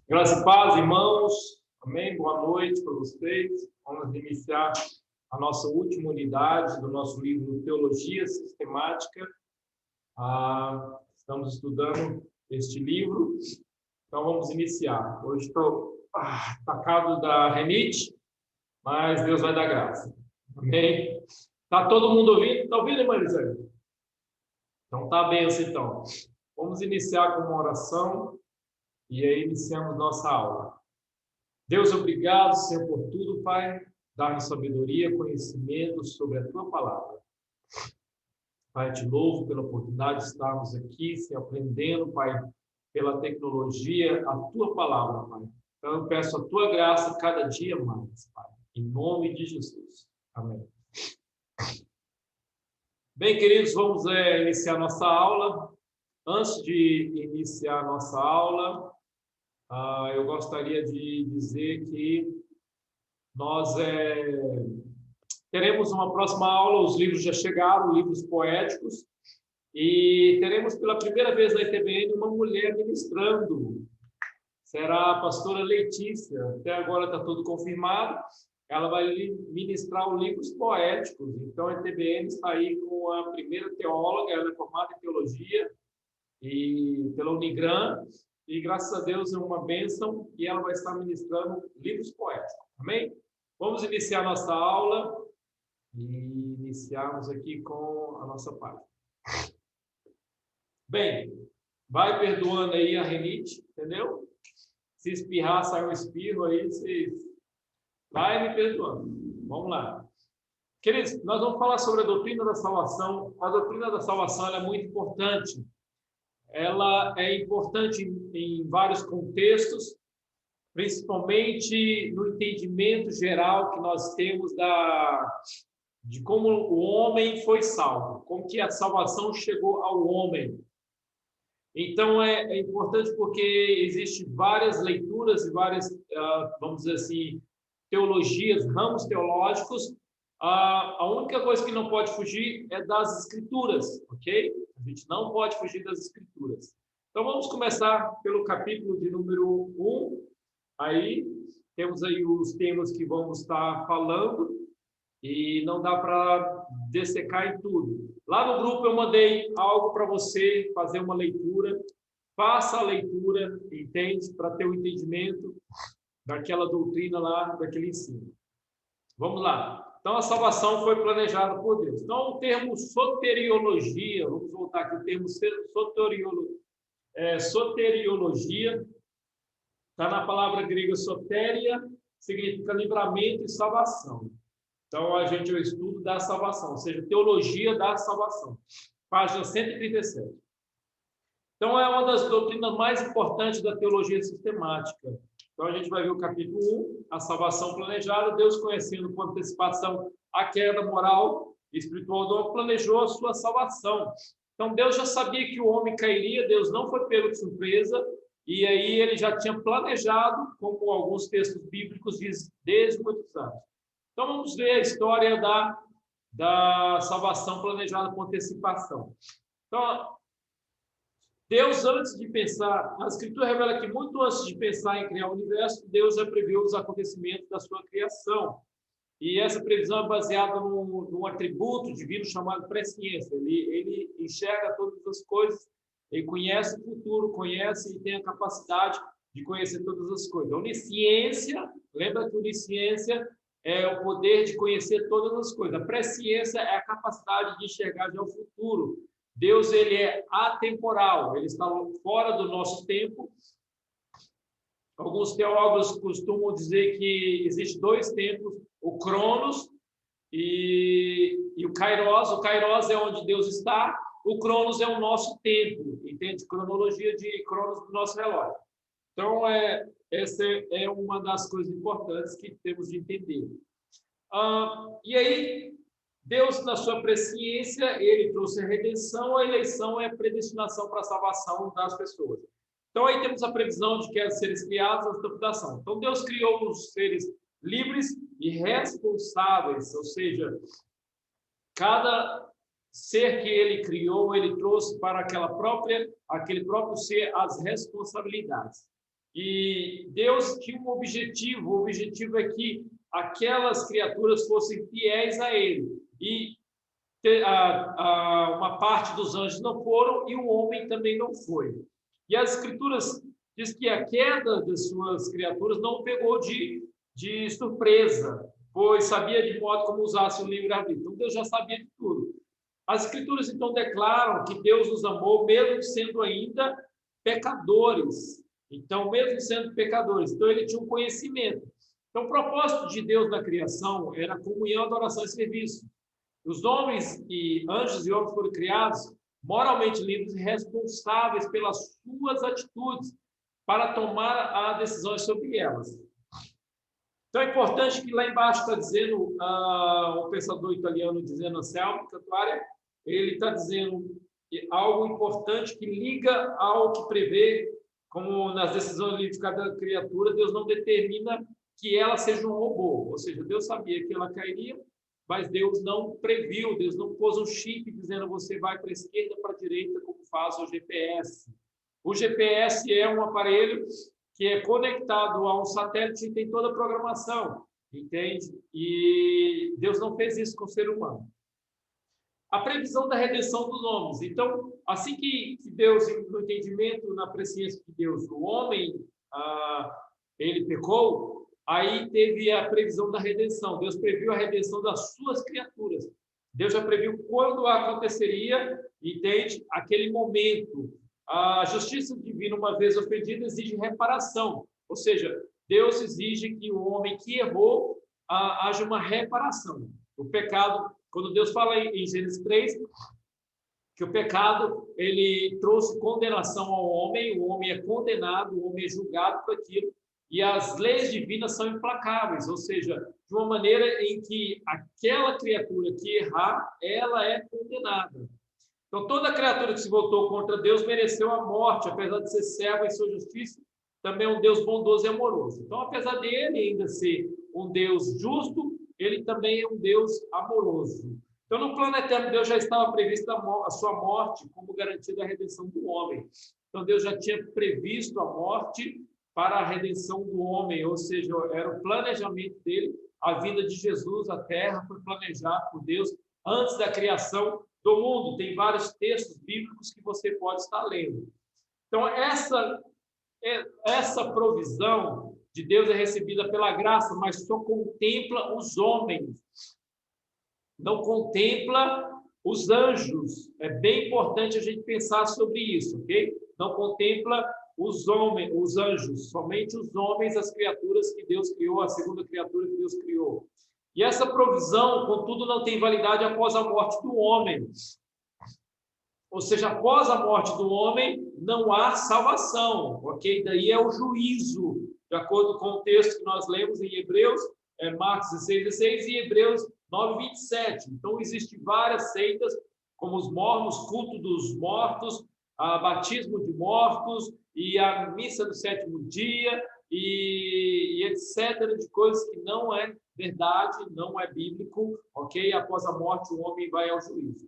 Graça e paz, irmãos. Amém? Boa noite para vocês. Vamos iniciar a nossa última unidade do nosso livro Teologia Sistemática. Estamos estudando este livro, então vamos iniciar. Hoje estou atacado da renite, mas Deus vai dar graça. Amém? Está todo mundo ouvindo? Está ouvindo, irmã Elisângela? Então tá bem assim, então. Vamos iniciar com uma oração e aí iniciamos nossa aula. Deus, obrigado, Senhor, por tudo, Pai. Dá-nos sabedoria, conhecimento sobre a Tua palavra. Pai, te louvo pela oportunidade de estarmos aqui, Senhor, aprendendo, Pai, pela tecnologia, a Tua palavra, Pai. Então eu peço a Tua graça cada dia mais, Pai. Em nome de Jesus. Amém. Bem, queridos, vamos iniciar nossa aula. Antes de iniciar a nossa aula, eu gostaria de dizer que nós teremos uma próxima aula, os livros já chegaram, livros poéticos, e teremos pela primeira vez na ITBN uma mulher ministrando. Será a pastora Letícia, até agora está tudo confirmado. Ela vai ministrar os livros poéticos. Então, a ITBN está aí com a primeira teóloga, ela é formada em teologia e pela Unigran, e graças a Deus é uma bênção, e ela vai estar ministrando livros poéticos. Amém? Vamos iniciar nossa aula e iniciarmos aqui com a nossa página. Bem, vai perdoando aí a renite, entendeu? Se espirrar, sai um espirro aí, vai me perdoando. Vamos lá. Queridos, nós vamos falar sobre a doutrina da salvação. A doutrina da salvação ela é muito importante. Ela é importante em vários contextos, principalmente no entendimento geral que nós temos de como o homem foi salvo, como que a salvação chegou ao homem. Então, é importante porque existem várias leituras e várias, vamos dizer assim, teologias, ramos teológicos. A única coisa que não pode fugir é das escrituras, ok? A gente não pode fugir das escrituras. Então, vamos começar pelo capítulo de número 1. Aí, temos aí os temas que vamos estar falando e não dá para dessecar em tudo. Lá no grupo eu mandei algo para você fazer uma leitura. Faça a leitura, entende? Para ter o entendimento daquela doutrina lá, daquele ensino. Vamos lá. Então, a salvação foi planejada por Deus. Então, o termo soteriologia, vamos voltar aqui, o termo soteriologia, está na palavra grega soteria, significa livramento e salvação. Então, a gente é o estudo da salvação, ou seja, teologia da salvação. Página 137. Então, é uma das doutrinas mais importantes da teologia sistemática. Então, a gente vai ver o capítulo 1, a salvação planejada. Deus, conhecendo com antecipação a queda moral e espiritual do homem, planejou a sua salvação. Então, Deus já sabia que o homem cairia, Deus não foi pego de surpresa, e aí ele já tinha planejado, como alguns textos bíblicos dizem, desde muitos anos. Então, vamos ver a história da salvação planejada com antecipação. Então, Deus, antes de pensar, a Escritura revela que muito antes de pensar em criar o universo, Deus já previu os acontecimentos da sua criação. E essa previsão é baseada num atributo divino chamado presciência. Ele enxerga todas as coisas, ele conhece o futuro, conhece e tem a capacidade de conhecer todas as coisas. A onisciência, lembra que a onisciência é o poder de conhecer todas as coisas. A presciência é a capacidade de enxergar já o futuro. Deus, ele é atemporal, ele está fora do nosso tempo. Alguns teólogos costumam dizer que existem dois tempos, o Cronos e o Kairos. O Kairos é onde Deus está, o Cronos é o nosso tempo, entende? Cronologia de Cronos do nosso relógio. Então, essa é uma das coisas importantes que temos de entender. E aí, Deus, na sua presciência, ele trouxe a redenção, a eleição é a predestinação para a salvação das pessoas. Então, aí temos a previsão de que os seres criados, a adaptação. Então, Deus criou os seres livres e responsáveis, ou seja, cada ser que ele criou, ele trouxe para aquele próprio ser as responsabilidades. E Deus tinha um objetivo, o objetivo é que aquelas criaturas fossem fiéis a Ele. E uma parte dos anjos não foram e o homem também não foi. E as Escrituras diz que a queda das suas criaturas não o pegou de surpresa, pois sabia de modo como usasse o livre-arbítrio. Então Deus já sabia de tudo. As Escrituras então declaram que Deus nos amou mesmo sendo ainda pecadores. Então, mesmo sendo pecadores, então ele tinha um conhecimento. Então, o propósito de Deus na criação era comunhão, adoração e serviço. Os homens e anjos e homens foram criados moralmente livres e responsáveis pelas suas atitudes para tomar as decisões sobre elas. Então, é importante que lá embaixo está dizendo, o pensador italiano dizendo, Anselmo Cantuária, ele está dizendo algo importante que liga ao que prevê, como nas decisões livres de cada criatura, Deus não determina que ela seja um robô. Ou seja, Deus sabia que ela cairia, mas Deus não previu, Deus não pôs um chip dizendo você vai para a esquerda, para a direita, como faz o GPS. O GPS é um aparelho que é conectado a um satélite e tem toda a programação, entende? E Deus não fez isso com o ser humano. A previsão da redenção dos homens. Então, assim que Deus, no entendimento, na presciência de Deus, o homem, ele pecou, aí teve a previsão da redenção. Deus previu a redenção das suas criaturas. Deus já previu quando aconteceria, entende? Aquele momento. A justiça divina, uma vez ofendida, exige reparação. Ou seja, Deus exige que o homem que errou haja uma reparação. O pecado, quando Deus fala em Gênesis 3, que o pecado ele trouxe condenação ao homem, o homem é condenado, o homem é julgado por aquilo, e as leis divinas são implacáveis, ou seja, de uma maneira em que aquela criatura que errar, ela é condenada. Então, toda criatura que se voltou contra Deus mereceu a morte, apesar de ser servo em sua justiça, também é um Deus bondoso e amoroso. Então, apesar dele ainda ser um Deus justo, ele também é um Deus amoroso. Então, no plano eterno, Deus já estava prevista a sua morte como garantia da redenção do homem. Então, Deus já tinha previsto a morte para a redenção do homem, ou seja, era o planejamento dele, a vinda de Jesus à Terra foi planejada por Deus antes da criação do mundo. Tem vários textos bíblicos que você pode estar lendo. Então, essa provisão de Deus é recebida pela graça, mas só contempla os homens, não contempla os anjos. É bem importante a gente pensar sobre isso, ok? Não contempla os homens, os anjos, somente os homens, as criaturas que Deus criou, a segunda criatura que Deus criou. E essa provisão, contudo, não tem validade após a morte do homem. Ou seja, após a morte do homem, não há salvação, ok? Daí é o juízo, de acordo com o texto que nós lemos em Hebreus, Marcos 16:16 e Hebreus 9:27. Então, existem várias seitas, como os mormons, culto dos mortos, batismo de mortos e a missa do sétimo dia e etc., de coisas que não é verdade, não é bíblico, ok? Após a morte, o homem vai ao juízo.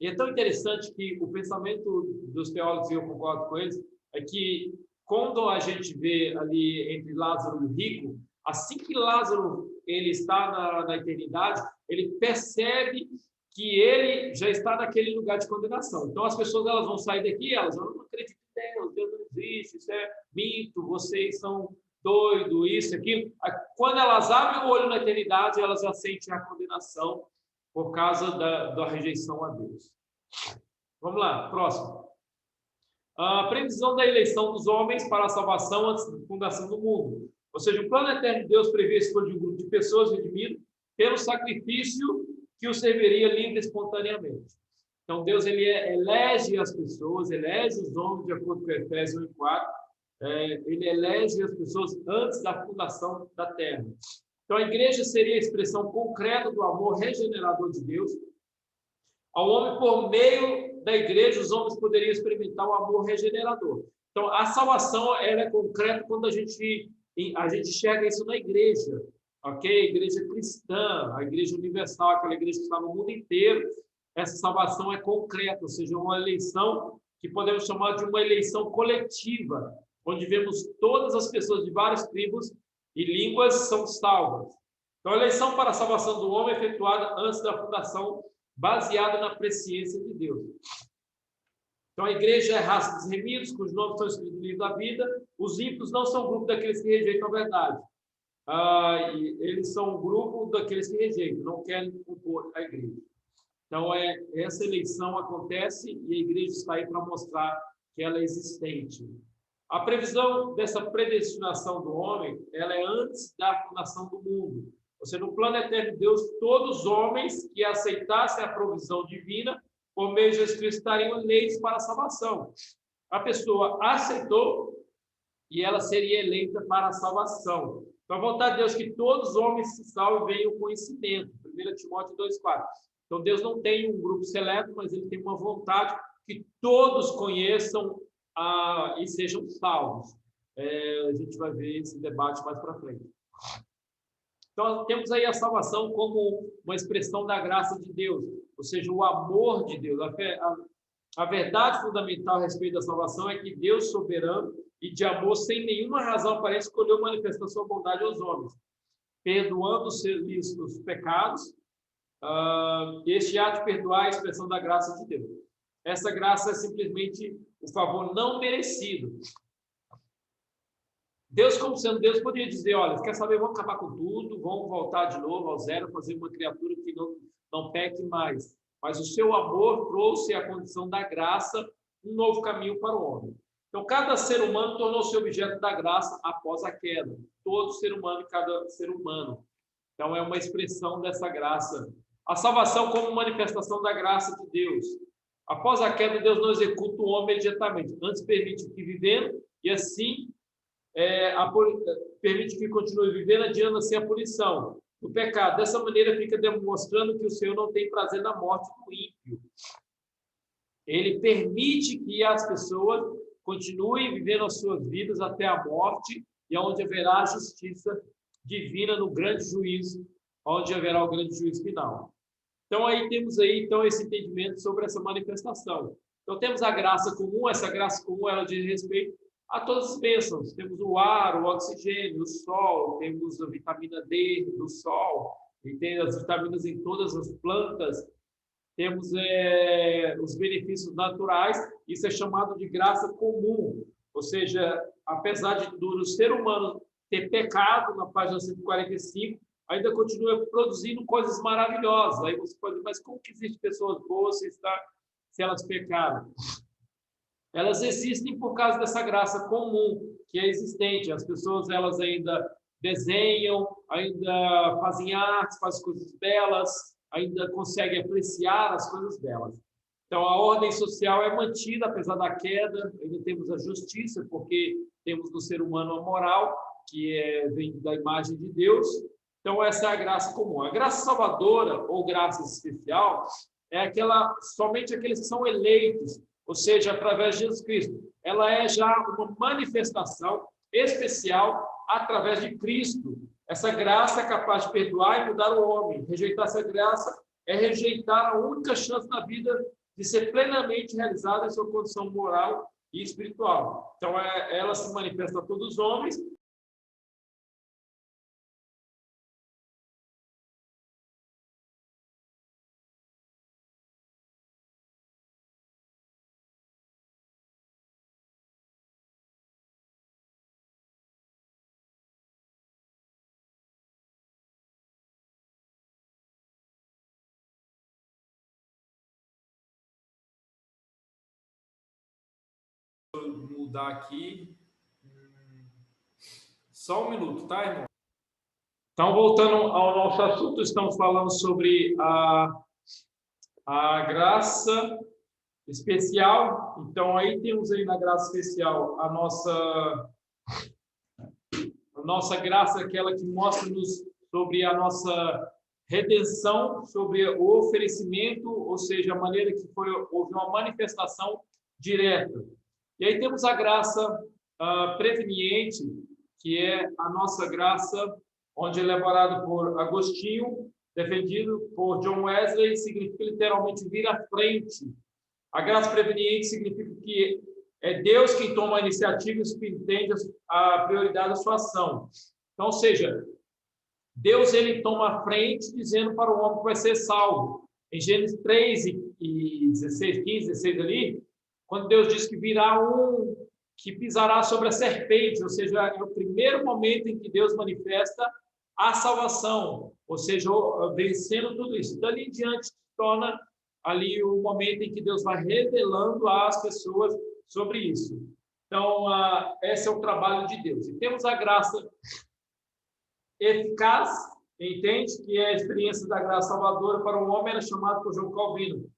E é tão interessante que o pensamento dos teólogos, e eu concordo com eles, é que quando a gente vê ali entre Lázaro e o rico, assim que Lázaro ele está na eternidade, ele percebe que ele já está naquele lugar de condenação. Então, as pessoas elas vão sair daqui, elas vão, não acreditam em Deus, Deus não existe, isso é mito, vocês são doidos, isso, aquilo. Quando elas abrem o olho na eternidade, elas já sentem a condenação por causa da rejeição a Deus. Vamos lá, próximo. A previsão da eleição dos homens para a salvação antes da fundação do mundo. Ou seja, o plano eterno de Deus prevê a escolha de um grupo de pessoas redimidas pelo sacrifício que o serviria livre espontaneamente. Então, Deus ele elege as pessoas, elege os homens, de acordo com Efésios 1:4, ele elege as pessoas antes da fundação da terra. Então, a igreja seria a expressão concreta do amor regenerador de Deus. Ao homem, por meio da igreja, os homens poderiam experimentar o amor regenerador. Então, a salvação ela é concreta quando a gente enxerga isso na igreja, ok? A igreja cristã, a igreja universal, aquela igreja que está no mundo inteiro, essa salvação é concreta, ou seja, uma eleição que podemos chamar de uma eleição coletiva. onde vemos todas as pessoas de várias tribos e línguas são salvas. Então, a eleição para a salvação do homem é efetuada antes da fundação, baseada na presciência de Deus. Então, a igreja é raça dos remidos, cujos nomes estão escritos no livro da vida. Os ímpios não são grupo daqueles que rejeitam a verdade. Eles são um grupo daqueles que rejeitam, não querem compor a igreja. Então, essa eleição acontece e a igreja está aí para mostrar que ela é existente. A previsão dessa predestinação do homem, ela é antes da fundação do mundo. Ou seja, no plano eterno de Deus, todos os homens que aceitassem a provisão divina, por meio de Jesus Cristo, estariam eleitos para a salvação. A pessoa aceitou e ela seria eleita para a salvação. Então, a vontade de Deus é que todos os homens se salvem e venham o conhecimento. 1 Timóteo 2,4. Então, Deus não tem um grupo seleto, mas ele tem uma vontade que todos conheçam e sejam salvos. A gente vai ver esse debate mais para frente. Então, temos aí a salvação como uma expressão da graça de Deus, ou seja, o amor de Deus. A verdade fundamental a respeito da salvação é que Deus, soberano e de amor, sem nenhuma razão aparente, escolheu manifestar sua bondade aos homens, perdoando-lhes os pecados. Este ato de perdoar é a expressão da graça de Deus. Essa graça é simplesmente o favor não merecido. Deus, como sendo Deus, poderia dizer, olha, quer saber, vamos acabar com tudo, vamos voltar de novo ao zero, fazer uma criatura que não peque mais. Mas o seu amor trouxe a condição da graça, um novo caminho para o homem. Então, cada ser humano tornou-se objeto da graça após a queda. Todo ser humano e cada ser humano. Então, é uma expressão dessa graça. A salvação como manifestação da graça de Deus. Após a queda, Deus não executa o homem imediatamente. Antes permite que vivendo, e assim permite que continue vivendo, adiando assim a punição do pecado. Dessa maneira, fica demonstrando que o Senhor não tem prazer na morte do ímpio. Ele permite que as pessoas continuem vivendo as suas vidas até a morte, e onde haverá a justiça divina no grande juízo, onde haverá o grande juízo final. Então, aí temos esse entendimento sobre essa manifestação. Então, temos a graça comum. Essa graça comum, ela diz respeito a todas as bênçãos. Temos o ar, o oxigênio, o sol, temos a vitamina D do sol, e tem as vitaminas em todas as plantas, temos os benefícios naturais. Isso é chamado de graça comum, ou seja, apesar do ser humano ter pecado, na página 145, ainda continua produzindo coisas maravilhosas. Aí você pode dizer, mas como que existem pessoas boas se elas pecaram? Elas existem por causa dessa graça comum que é existente. As pessoas, elas ainda desenham, ainda fazem artes, fazem coisas belas, ainda conseguem apreciar as coisas belas. Então, a ordem social é mantida, apesar da queda. Ainda temos a justiça, porque temos no ser humano a moral, que vem da imagem de Deus. Então, essa é a graça comum. A graça salvadora, ou graça especial, é somente aqueles que são eleitos, ou seja, através de Jesus Cristo. Ela é já uma manifestação especial através de Cristo. Essa graça é capaz de perdoar e mudar o homem. Rejeitar essa graça é rejeitar a única chance na vida de ser plenamente realizada em sua condição moral e espiritual. Então, ela se manifesta a todos os homens. Mudar aqui. Só um minuto, tá, irmão? Então, voltando ao nosso assunto, estamos falando sobre a graça especial. Então, aí temos aí na graça especial a nossa graça, aquela que mostra-nos sobre a nossa redenção, sobre o oferecimento, ou seja, a maneira que houve uma manifestação direta. E aí temos a graça preveniente, que é a nossa graça, onde é elaborado por Agostinho, defendido por John Wesley, significa literalmente vir à frente. A graça preveniente significa que é Deus quem toma a iniciativa e entende a prioridade da sua ação. Então, ou seja, Deus ele toma a frente dizendo para o homem que vai ser salvo. Em Gênesis 3 e 16, 15, 16 ali, quando Deus diz que virá um que pisará sobre a serpente, ou seja, é o primeiro momento em que Deus manifesta a salvação, ou seja, vencendo tudo isso. Dali em diante, se torna ali o momento em que Deus vai revelando às pessoas sobre isso. Então, esse é o trabalho de Deus. E temos a graça eficaz, entende? Que é a experiência da graça salvadora para o homem, era chamado por João Calvino,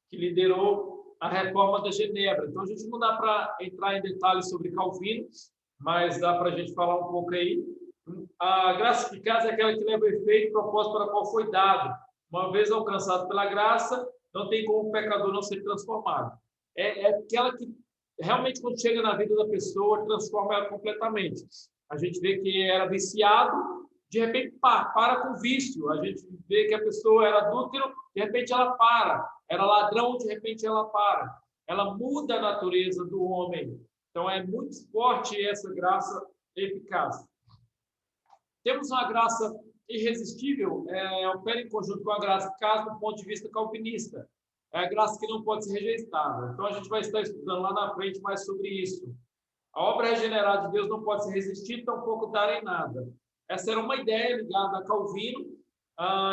que liderou a reforma da Genebra. Então, a gente não dá para entrar em detalhes sobre Calvino, mas dá para a gente falar um pouco aí. A graça eficaz é aquela que leva o efeito e propósito para o qual foi dado. Uma vez alcançado pela graça, não tem como o pecador não ser transformado. É aquela que realmente, quando chega na vida da pessoa, transforma ela completamente. A gente vê que era viciado, de repente para com o vício. A gente vê que a pessoa era adúltero, de repente ela para. Era ladrão, de repente ela para. Ela muda a natureza do homem. Então, é muito forte essa graça eficaz. Temos uma graça irresistível, opera em conjunto com a graça eficaz do ponto de vista calvinista. É a graça que não pode ser rejeitada. Então, a gente vai estar estudando lá na frente mais sobre isso. A obra regenerada de Deus não pode ser resistida, tampouco dar em nada. Essa era uma ideia ligada a Calvino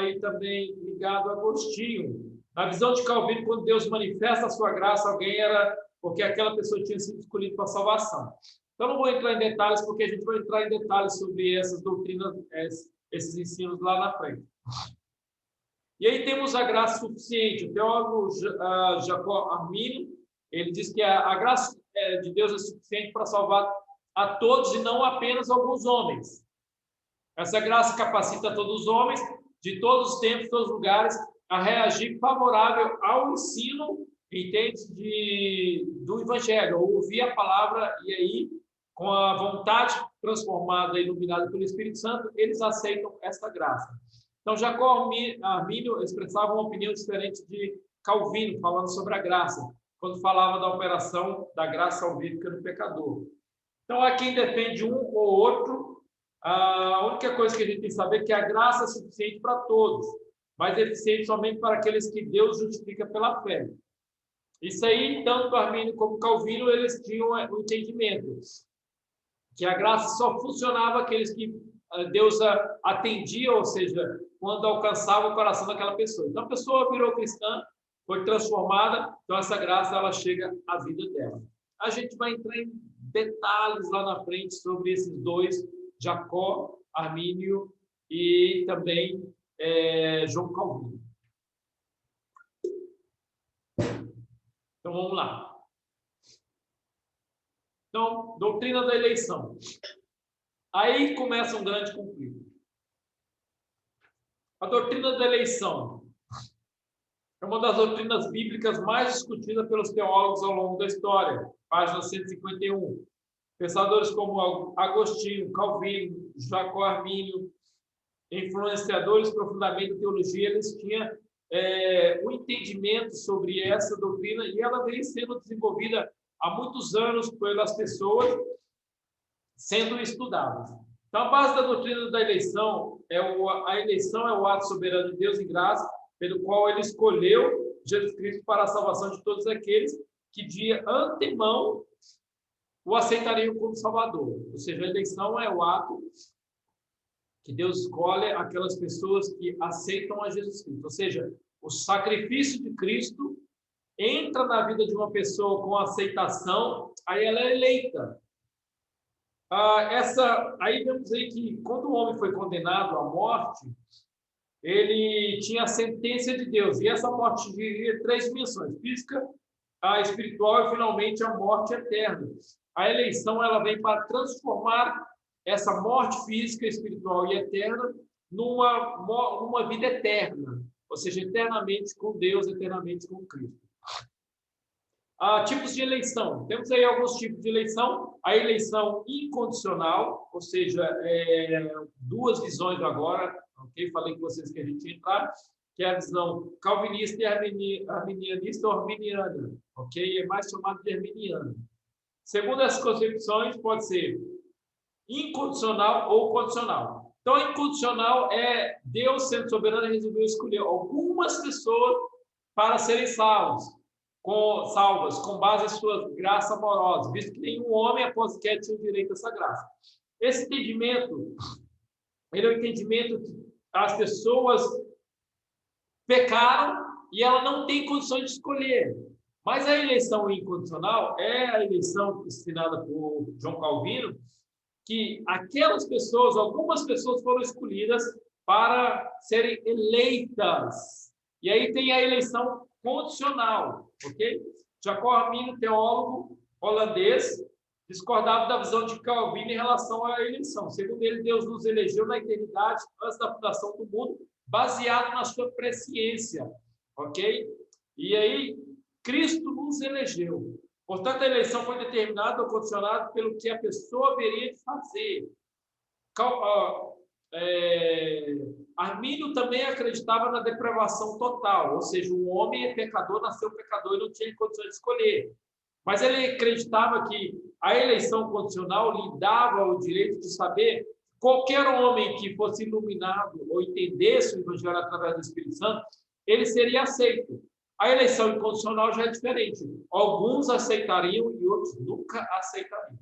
e também ligada a Agostinho. Na visão de Calvino, quando Deus manifesta a sua graça a alguém, era porque aquela pessoa tinha sido escolhida para a salvação. Então, não vou entrar em detalhes, porque a gente vai entrar em detalhes sobre essas doutrinas, esses ensinos lá na frente. E aí temos a graça suficiente. O teólogo Jacó Arminio, ele diz que a graça de Deus é suficiente para salvar a todos e não apenas alguns homens. Essa graça capacita todos os homens, de todos os tempos, todos os lugares, a reagir favorável ao ensino, entende, do Evangelho, ouvir a palavra e aí, com a vontade transformada e iluminada pelo Espírito Santo, eles aceitam essa graça. Então, Jacó Arminio expressava uma opinião diferente de Calvino, falando sobre a graça, quando falava da operação da graça salvífica no pecador. Então, há quem defende um ou outro. A única coisa que a gente tem que saber é que a graça é suficiente para todos, mas é eficiente somente para aqueles que Deus justifica pela fé. Isso aí, tanto Arminio como Calvino, eles tinham o entendimento que a graça só funcionava aqueles que Deus atendia, ou seja, quando alcançava o coração daquela pessoa. Então, a pessoa virou cristã, foi transformada, então essa graça ela chega à vida dela. A gente vai entrar em detalhes lá na frente sobre esses dois, Jacó, Arminio e também João Calvino. Então, vamos lá. Então, doutrina da eleição. Aí começa um grande conflito. A doutrina da eleição é uma das doutrinas bíblicas mais discutidas pelos teólogos ao longo da história. Página 151. Pensadores como Agostinho, Calvino, Jacó Arminio, influenciadores profundamente da teologia, eles tinham um entendimento sobre essa doutrina e ela vem sendo desenvolvida há muitos anos pelas pessoas, sendo estudada. Então, a base da doutrina da eleição a eleição é o ato soberano de Deus em graça, pelo qual ele escolheu Jesus Cristo para a salvação de todos aqueles que de antemão o aceitariam como Salvador. Ou seja, a eleição é o ato que Deus escolhe aquelas pessoas que aceitam a Jesus Cristo. Ou seja, o sacrifício de Cristo entra na vida de uma pessoa com aceitação, aí ela é eleita. Aí vemos aí que quando o homem foi condenado à morte, ele tinha a sentença de Deus, e essa morte tinha 3 dimensões: física, a espiritual e finalmente a morte eterna. A eleição ela vem para transformar essa morte física, espiritual e eterna numa vida eterna, ou seja, eternamente com Deus, eternamente com Cristo. Tipos de eleição. Temos aí alguns tipos de eleição. A eleição incondicional, ou seja, 2 visões agora, ok? Falei com vocês que a gente ia entrar, que é a visão calvinista e arminianista ou arminiana, ok? É mais chamado de arminiana. Segundo as concepções, pode ser incondicional ou condicional. Então, incondicional é Deus sendo soberano e resolveu escolher algumas pessoas para serem salvas com base em sua graça amorosa, visto que nenhum homem após queda tinha direito a essa graça. Esse entendimento, ele é um entendimento que as pessoas pecaram e ela não tem condições de escolher. Mas a eleição incondicional é a eleição ensinada por João Calvino, que aquelas pessoas, algumas pessoas foram escolhidas para serem eleitas. E aí tem a eleição condicional, ok? Jacó Arminio, teólogo holandês, discordava da visão de Calvino em relação à eleição. Segundo ele, Deus nos elegeu na eternidade, antes da fundação do mundo, baseado na sua presciência, ok? E aí, Cristo nos elegeu. Portanto, a eleição foi determinada ou condicionada pelo que a pessoa haveria de fazer. Armínio também acreditava na depravação total, ou seja, o homem é pecador, nasceu pecador e não tinha condições de escolher. Mas ele acreditava que a eleição condicional lhe dava o direito de saber que qualquer homem que fosse iluminado ou entendesse o Evangelho através do Espírito Santo, ele seria aceito. A eleição incondicional já é diferente. Alguns aceitariam e outros nunca aceitariam.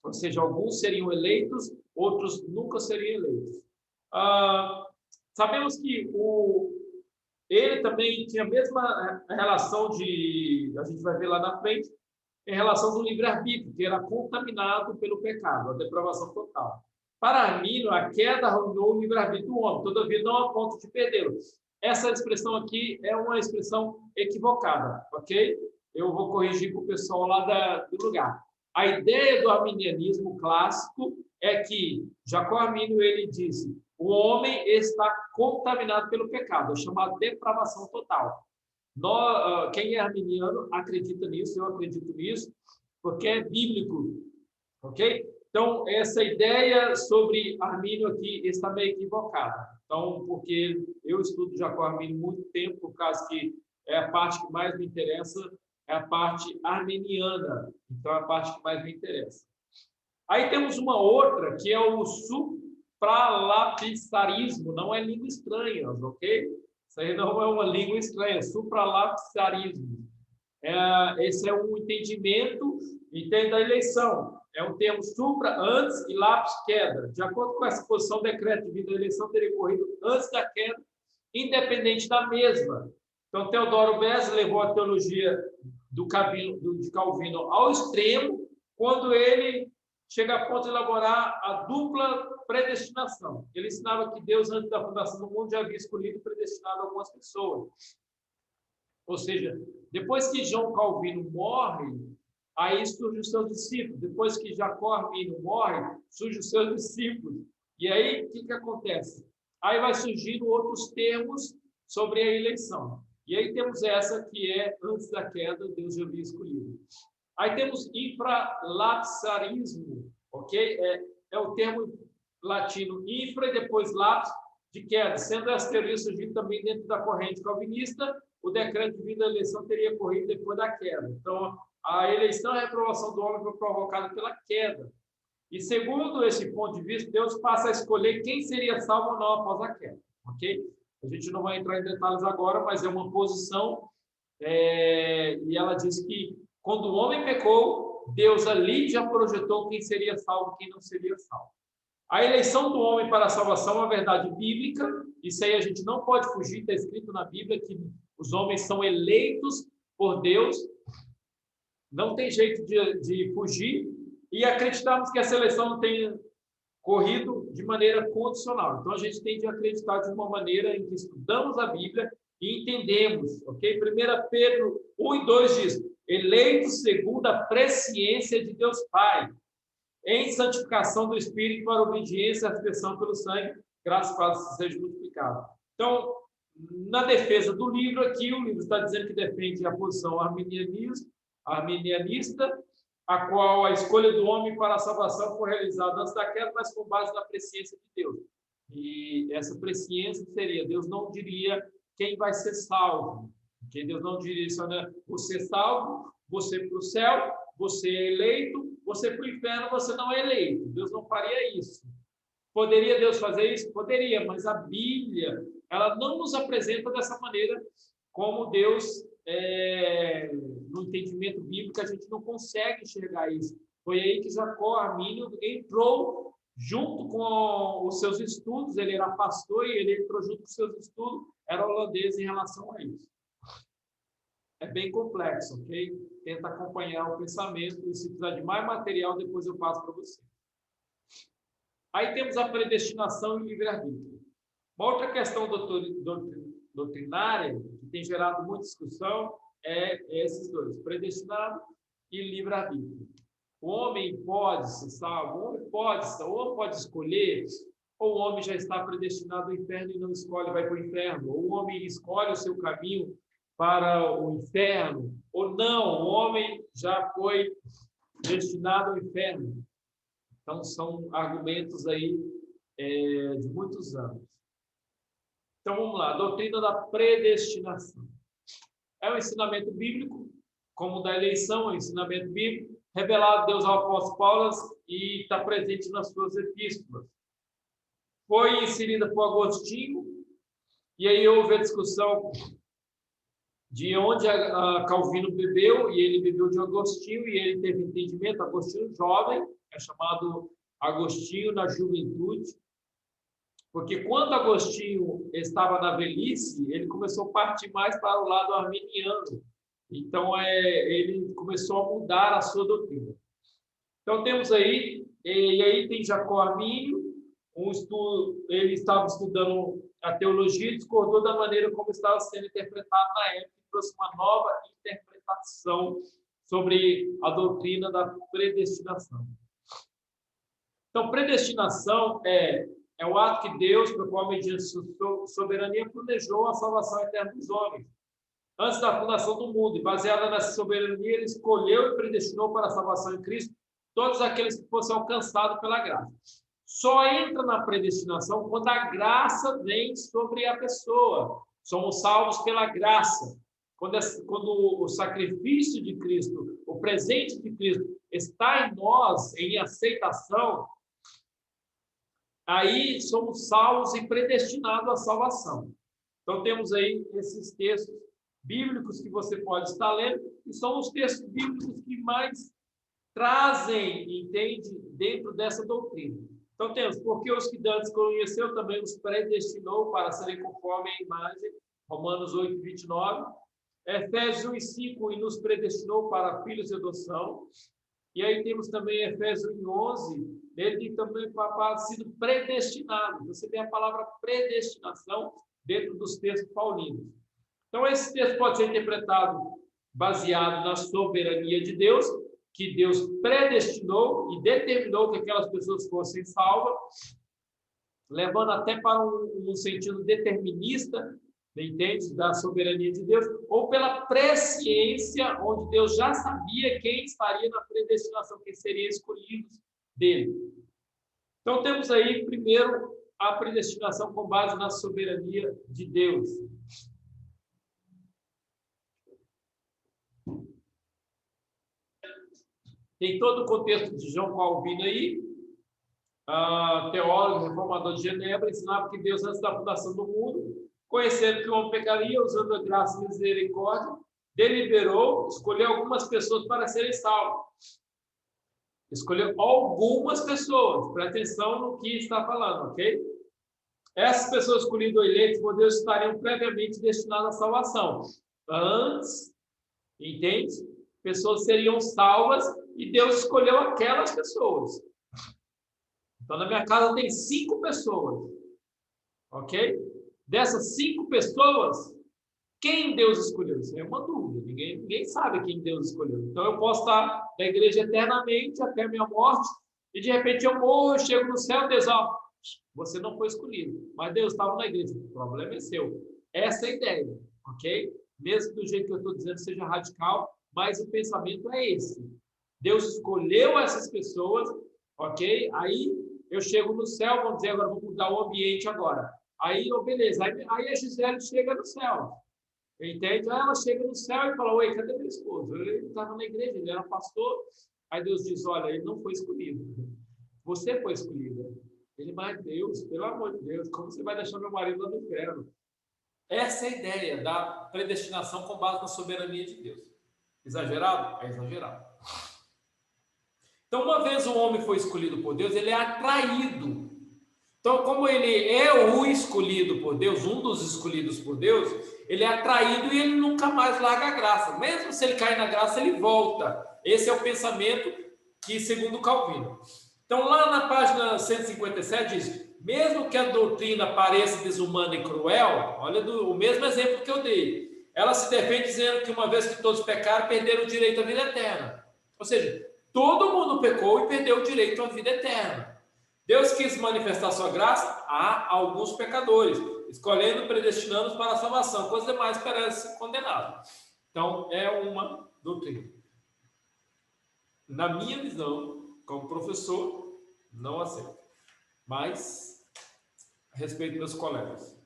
Ou seja, alguns seriam eleitos, outros nunca seriam eleitos. Sabemos que ele também tinha a mesma relação a gente vai ver lá na frente, em relação do livre-arbítrio, que era contaminado pelo pecado, a depravação total. Para Armínio, a queda arruinou o livre-arbítrio do homem, todavia não a ponto de perdê-lo. Essa expressão aqui é uma expressão equivocada, ok? Eu vou corrigir para o pessoal lá do lugar. A ideia do arminianismo clássico é que Jacó Armínio, ele disse, o homem está contaminado pelo pecado, é chamado depravação total. Quem é arminiano acredita nisso, eu acredito nisso, porque é bíblico, ok? Então, essa ideia sobre Armínio aqui está meio equivocada. Então, porque eu estudo Jacó Armínio há muito tempo, por causa que é a parte que mais me interessa, é a parte arminiana. Então, é a parte que mais me interessa. Aí temos uma outra, que é o supralapisarismo, não é língua estranha, ok? Isso aí não é uma língua estranha, supralapisarismo. Esse é um entendimento da eleição. É um termo supra, antes, e lapis, queda. De acordo com essa posição, o decreto de vida da eleição teria ocorrido antes da queda, independente da mesma. Então, Teodoro Beza levou a teologia de Calvino ao extremo, quando ele chega a ponto de elaborar a dupla predestinação. Ele ensinava que Deus, antes da fundação do mundo, já havia escolhido e predestinado algumas pessoas. Ou seja, depois que João Calvino morre, aí surgem os seus discípulos. Depois que Jacó Armínio morre, surgem os seus discípulos. E aí, o que acontece? Aí vai surgindo outros termos sobre a eleição. E aí temos essa que é, antes da queda, Deus já havia escolhido. Aí temos infralapsarismo, ok? É o termo latino infra e depois lapis, de queda. Sendo essa teoria surgindo também dentro da corrente calvinista, o decreto de vida da eleição teria ocorrido depois da queda. Então, a eleição e a reprovação do homem foi provocada pela queda. E segundo esse ponto de vista, Deus passa a escolher quem seria salvo ou não após a queda, ok? A gente não vai entrar em detalhes agora, mas é uma posição, e ela diz que quando o homem pecou, Deus ali já projetou quem seria salvo e quem não seria salvo. A eleição do homem para a salvação é uma verdade bíblica, isso aí a gente não pode fugir, está escrito na Bíblia que os homens são eleitos por Deus, não tem jeito de fugir, e acreditamos que essa eleição não tenha corrido de maneira condicional. Então, a gente tem de acreditar de uma maneira em que estudamos a Bíblia e entendemos, ok? 1 Pedro 1:2 diz, eleitos segundo a presciência de Deus Pai, em santificação do Espírito para obediência à expressão pelo sangue, graças a Deus seja multiplicado. Então, na defesa do livro aqui, o livro está dizendo que defende a posição arminianista, a qual a escolha do homem para a salvação foi realizada antes da queda, mas com base na presciência de Deus. E essa presciência seria, Deus não diria quem vai ser salvo, porque Deus não diria isso, né? Você salvo, você para o céu, você é eleito, você para o inferno, você não é eleito. Deus não faria isso. Poderia Deus fazer isso? Poderia, mas a Bíblia, ela não nos apresenta dessa maneira como Deus, no entendimento bíblico, a gente não consegue enxergar isso. Foi aí que Jacó Armínio entrou junto com os seus estudos, ele era pastor e ele entrou junto com os seus estudos, era holandês em relação a isso. É bem complexo, ok? Tenta acompanhar o pensamento e se precisar de mais material, depois eu passo para você. Aí temos a predestinação e livre-arbítrio. Uma outra questão doutrinária, que tem gerado muita discussão, é esses dois, predestinado e livre-arbítrio. O homem pode ser salvo, o homem pode escolher, ou o homem já está predestinado ao inferno e não escolhe, vai para o inferno, ou o homem escolhe o seu caminho para o inferno, ou não, o homem já foi destinado ao inferno. Então, são argumentos aí de muitos anos. Então, vamos lá, a doutrina da predestinação. É um ensinamento bíblico, como o da eleição, é um ensinamento bíblico, revelado a Deus ao apóstolo Paulo e está presente nas suas epístolas. Foi inserida por Agostinho, e aí houve a discussão de onde a Calvino bebeu, e ele bebeu de Agostinho, e ele teve entendimento, Agostinho jovem, é chamado Agostinho na juventude, porque quando Agostinho estava na velhice, ele começou a partir mais para o lado arminiano. Então, ele começou a mudar a sua doutrina. Então, temos aí, e aí tem Jacó Armínio, ele estava estudando a teologia e discordou da maneira como estava sendo interpretado na época, e trouxe uma nova interpretação sobre a doutrina da predestinação. Então, predestinação é o ato que Deus, pelo qual, mediante sua soberania, planejou a salvação eterna dos homens, antes da fundação do mundo, e baseada nessa soberania, ele escolheu e predestinou para a salvação em Cristo todos aqueles que fossem alcançados pela graça. Só entra na predestinação quando a graça vem sobre a pessoa. Somos salvos pela graça. Quando o sacrifício de Cristo, o presente de Cristo, está em nós, em aceitação, aí somos salvos e predestinados à salvação. Então, temos aí esses textos bíblicos que você pode estar lendo, e são os textos bíblicos que mais trazem, entende, dentro dessa doutrina. Então, temos, porque os que antes conheceu, também os predestinou para serem conforme a imagem, Romanos 8, 29, Efésios 1:5, e nos predestinou para filhos de adoção. E aí temos também Efésios 1:11, ele também para sido predestinado. Você tem a palavra predestinação dentro dos textos paulinos. Então, esse texto pode ser interpretado baseado na soberania de Deus, que Deus predestinou e determinou que aquelas pessoas fossem salvas, levando até para um sentido determinista, entende? Da soberania de Deus, ou pela presciência, onde Deus já sabia quem estaria na predestinação, quem seria escolhido dele. Então, temos aí, primeiro, a predestinação com base na soberania de Deus. Tem todo o contexto de João Calvino aí, teólogo, reformador de Genebra, ensinava que Deus, antes da fundação do mundo, conhecendo que o homem pecaria, usando a graça e misericórdia, deliberou, escolheu algumas pessoas para serem salvas. Escolheu algumas pessoas, presta atenção no que está falando, ok? Essas pessoas escolhidas ou eleitas por Deus estariam previamente destinadas à salvação. Antes, entende? Pessoas seriam salvas e Deus escolheu aquelas pessoas. Então, na minha casa tem 5 pessoas, ok? Dessas 5 pessoas, quem Deus escolheu? Isso é uma dúvida, ninguém sabe quem Deus escolheu. Então, eu posso estar na igreja eternamente, até a minha morte, e de repente eu morro, eu chego no céu e Deus, você não foi escolhido, mas Deus estava na igreja, o problema é seu. Essa é a ideia, ok? Mesmo do jeito que eu estou dizendo seja radical, mas o pensamento é esse. Deus escolheu essas pessoas, ok? Aí eu chego no céu, vamos dizer, agora vamos mudar o ambiente agora. Aí, beleza, aí a Gisele chega no céu. Entende? Aí ela chega no céu e fala, oi, cadê meu esposo? Ele estava na igreja, ele era pastor. Aí Deus diz, olha, ele não foi escolhido. Você foi escolhida. Ele, mas Deus, pelo amor de Deus, como você vai deixar meu marido lá no inferno? Essa é a ideia da predestinação com base na soberania de Deus. Exagerado? É exagerado. Então, uma vez o homem foi escolhido por Deus, ele é atraído. Então, como ele é o escolhido por Deus, um dos escolhidos por Deus, ele é atraído e ele nunca mais larga a graça. Mesmo se ele cair na graça, ele volta. Esse é o pensamento que, segundo Calvino. Então, lá na página 157 diz, mesmo que a doutrina pareça desumana e cruel, olha o mesmo exemplo que eu dei, ela se defende dizendo que uma vez que todos pecaram, perderam o direito à vida eterna. Ou seja, todo mundo pecou e perdeu o direito à vida eterna. Deus quis manifestar sua graça a alguns pecadores, escolhendo e predestinando-os para a salvação, coisa demais parece condenado. Então, é uma doutrina. Na minha visão, como professor, não aceito. Mas, respeito meus colegas.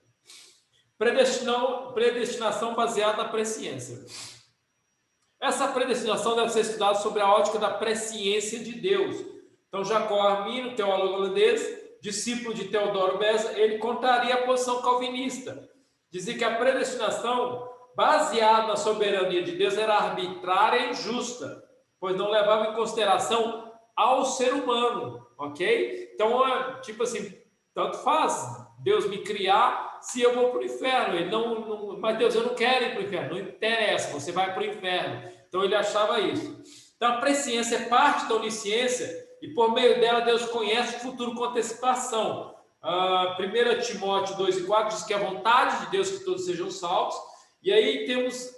Predestinação baseada na presciência. Essa predestinação deve ser estudada sobre a ótica da presciência de Deus. Então, Jacó Arminio, teólogo holandês, discípulo de Teodoro Beza, ele contraria a posição calvinista. Dizia que a predestinação, baseada na soberania de Deus, era arbitrária e injusta, pois não levava em consideração ao ser humano, ok? Então, tipo assim, tanto faz Deus me criar se eu vou para o inferno. Ele mas Deus, eu não quero ir para o inferno. Não interessa, você vai para o inferno. Então, ele achava isso. Então, a presciência é parte da onisciência e, por meio dela, Deus conhece o futuro com antecipação. 1 Timóteo 2:4 diz que é a vontade de Deus que todos sejam salvos. E aí temos,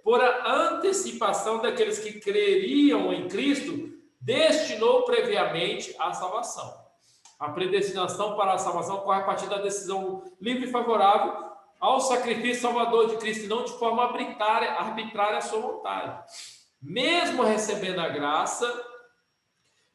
por a antecipação daqueles que creriam em Cristo, destinou previamente a salvação. A predestinação para a salvação ocorre a partir da decisão livre e favorável ao sacrifício salvador de Cristo, e não de forma arbitrária à sua vontade. Mesmo recebendo a graça,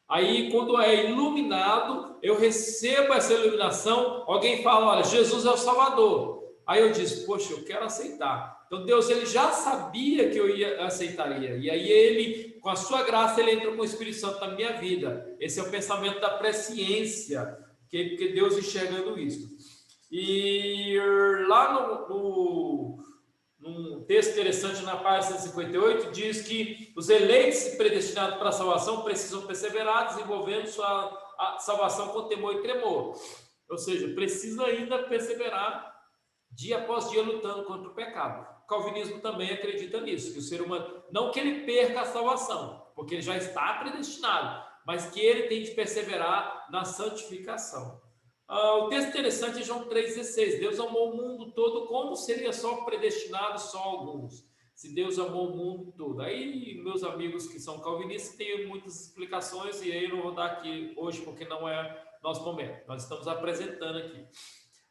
aí quando é iluminado, eu recebo essa iluminação, alguém fala, olha, Jesus é o Salvador. Aí eu disse, poxa, eu quero aceitar. Então Deus, ele já sabia que eu aceitaria. E aí ele, com a sua graça, ele entra com o Espírito Santo na minha vida. Esse é o pensamento da presciência, porque Deus enxergando isso. E lá num texto interessante na página 158, diz que os eleitos predestinados para a salvação precisam perseverar, desenvolvendo a salvação com temor e tremor. Ou seja, precisa ainda perseverar dia após dia lutando contra o pecado. O calvinismo também acredita nisso, que o ser humano, não que ele perca a salvação, porque ele já está predestinado, mas que ele tem de perseverar na santificação. O texto interessante é João 3,16. Deus amou o mundo todo, como seria só predestinado só alguns? Se Deus amou o mundo todo. Aí, meus amigos que são calvinistas têm muitas explicações, e aí eu não vou dar aqui hoje, porque não é nosso momento. Nós estamos apresentando aqui.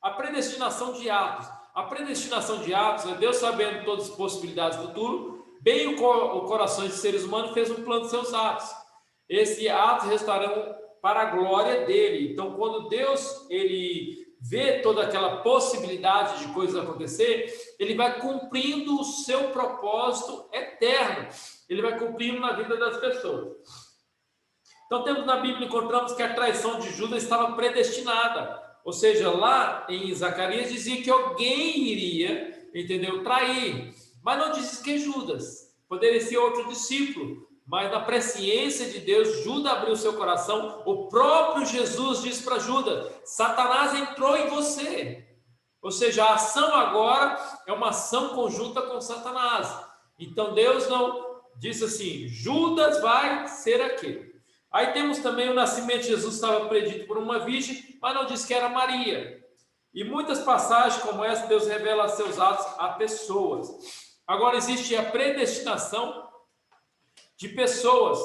A predestinação de Atos. A predestinação de Atos é Deus sabendo todas as possibilidades do futuro, bem o coração de seres humanos fez um plano de seus atos. Esse ato restarão para a glória dele. Então, quando Deus ele vê toda aquela possibilidade de coisas acontecer, ele vai cumprindo o seu propósito eterno. Ele vai cumprindo na vida das pessoas. Então, temos na Bíblia, encontramos que a traição de Judas estava predestinada. Ou seja, lá em Zacarias dizia que alguém iria, entendeu, trair. Mas não diz que Judas. Poderia ser outro discípulo. Mas na presciência de Deus, Judas abriu seu coração. O próprio Jesus disse para Judas, Satanás entrou em você. Ou seja, a ação agora é uma ação conjunta com Satanás. Então Deus não disse assim, Judas vai ser aquele. Aí temos também o nascimento de Jesus, estava predito por uma virgem, mas não disse que era Maria. E muitas passagens como essa, Deus revela seus atos a pessoas. Agora existe a predestinação de pessoas.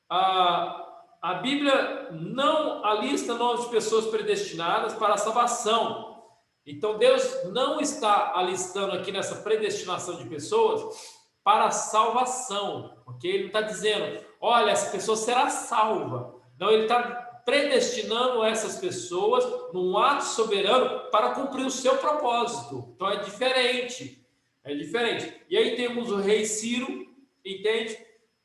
A Bíblia não alista nomes de pessoas predestinadas para a salvação. Então Deus não está alistando aqui nessa predestinação de pessoas para a salvação, ok? Ele não está dizendo, olha, essa pessoa será salva. Não, ele está predestinando essas pessoas num ato soberano para cumprir o seu propósito. Então é diferente. É diferente. E aí temos o rei Ciro, entende?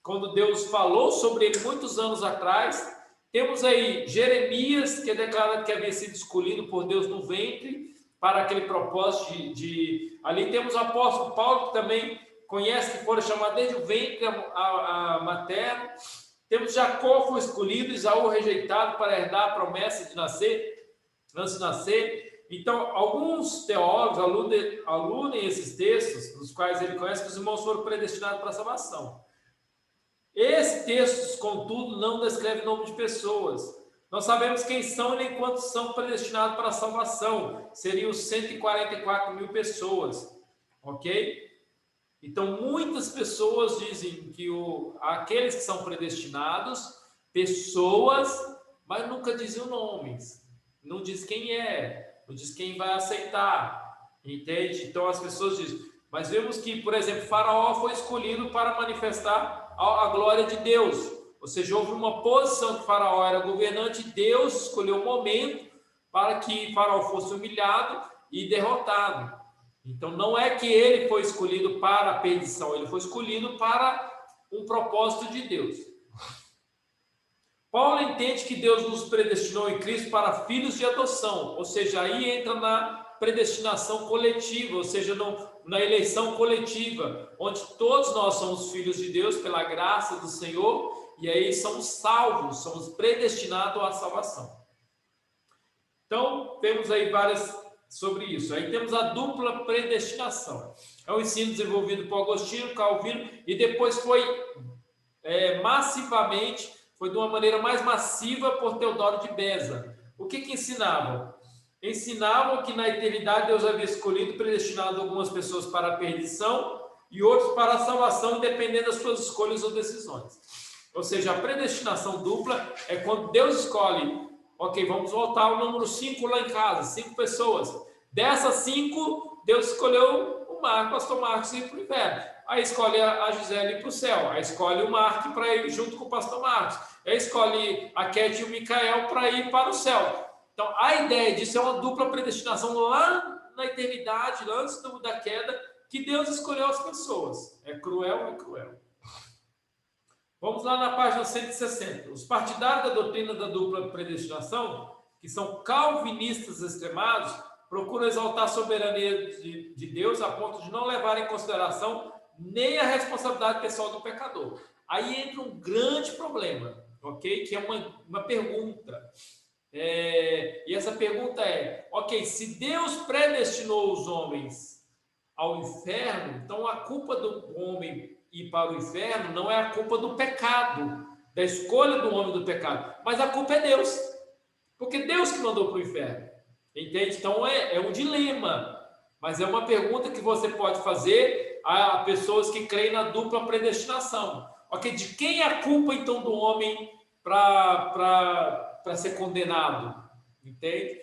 Quando Deus falou sobre ele muitos anos atrás. Temos aí Jeremias, que é declarado que havia sido escolhido por Deus no ventre para aquele propósito Ali temos o apóstolo Paulo, que também conhece que foram chamados desde o ventre a materno. Temos Jacó, foi escolhido, Esaú rejeitado para herdar a promessa de nascer, antes de nascer. Então, alguns teólogos aludem esses textos, nos quais ele conhece que os irmãos foram predestinados para a salvação. Esse texto, contudo, não descreve o nome de pessoas. Nós sabemos quem são e nem quantos são predestinados para a salvação. Seriam 144 mil pessoas, ok? Então, muitas pessoas dizem que aqueles que são predestinados, pessoas, mas nunca dizem nomes. Não diz quem é, não diz quem vai aceitar, entende? Então, as pessoas dizem. Mas vemos que, por exemplo, Faraó foi escolhido para manifestar a glória de Deus. Ou seja, houve uma posição que Faraó era governante, Deus escolheu um momento para que Faraó fosse humilhado e derrotado. Então, não é que ele foi escolhido para a perdição, ele foi escolhido para um propósito de Deus. Paulo entende que Deus nos predestinou em Cristo para filhos de adoção, ou seja, aí entra na predestinação coletiva, ou seja, na eleição coletiva, onde todos nós somos filhos de Deus pela graça do Senhor, e aí somos salvos, somos predestinados à salvação. Então, temos aí várias sobre isso. Aí temos a dupla predestinação. É um ensino desenvolvido por Agostinho, Calvino, e depois foi massivamente, foi de uma maneira mais massiva por Teodoro de Beza. O que ensinavam? Ensinavam que na eternidade Deus havia escolhido e predestinado algumas pessoas para a perdição e outros para a salvação, dependendo das suas escolhas ou decisões. Ou seja, a predestinação dupla é quando Deus escolhe, ok, vamos voltar ao número 5 lá em casa, 5 pessoas. Dessas 5, Deus escolheu o pastor Marcos ir para o inferno. Aí escolhe a Gisele ir para o céu. Aí escolhe o Mark para ir junto com o pastor Marcos. Aí escolhe a Cat e o Micael para ir para o céu. Então, a ideia disso é uma dupla predestinação lá na eternidade, lá antes da queda, que Deus escolheu as pessoas. É cruel, é cruel. Vamos lá na página 160. Os partidários da doutrina da dupla predestinação, que são calvinistas extremados, procuram exaltar a soberania de Deus a ponto de não levar em consideração nem a responsabilidade pessoal do pecador. Aí entra um grande problema, ok? Que é uma pergunta. E essa pergunta é, ok, se Deus predestinou os homens ao inferno, então a culpa do homem ir para o inferno não é a culpa do pecado, da escolha do homem do pecado, mas a culpa é Deus, porque Deus que mandou para o inferno, entende? Então é um dilema, mas é uma pergunta que você pode fazer a pessoas que creem na dupla predestinação. Ok, de quem é a culpa então do homem para ser condenado, entende?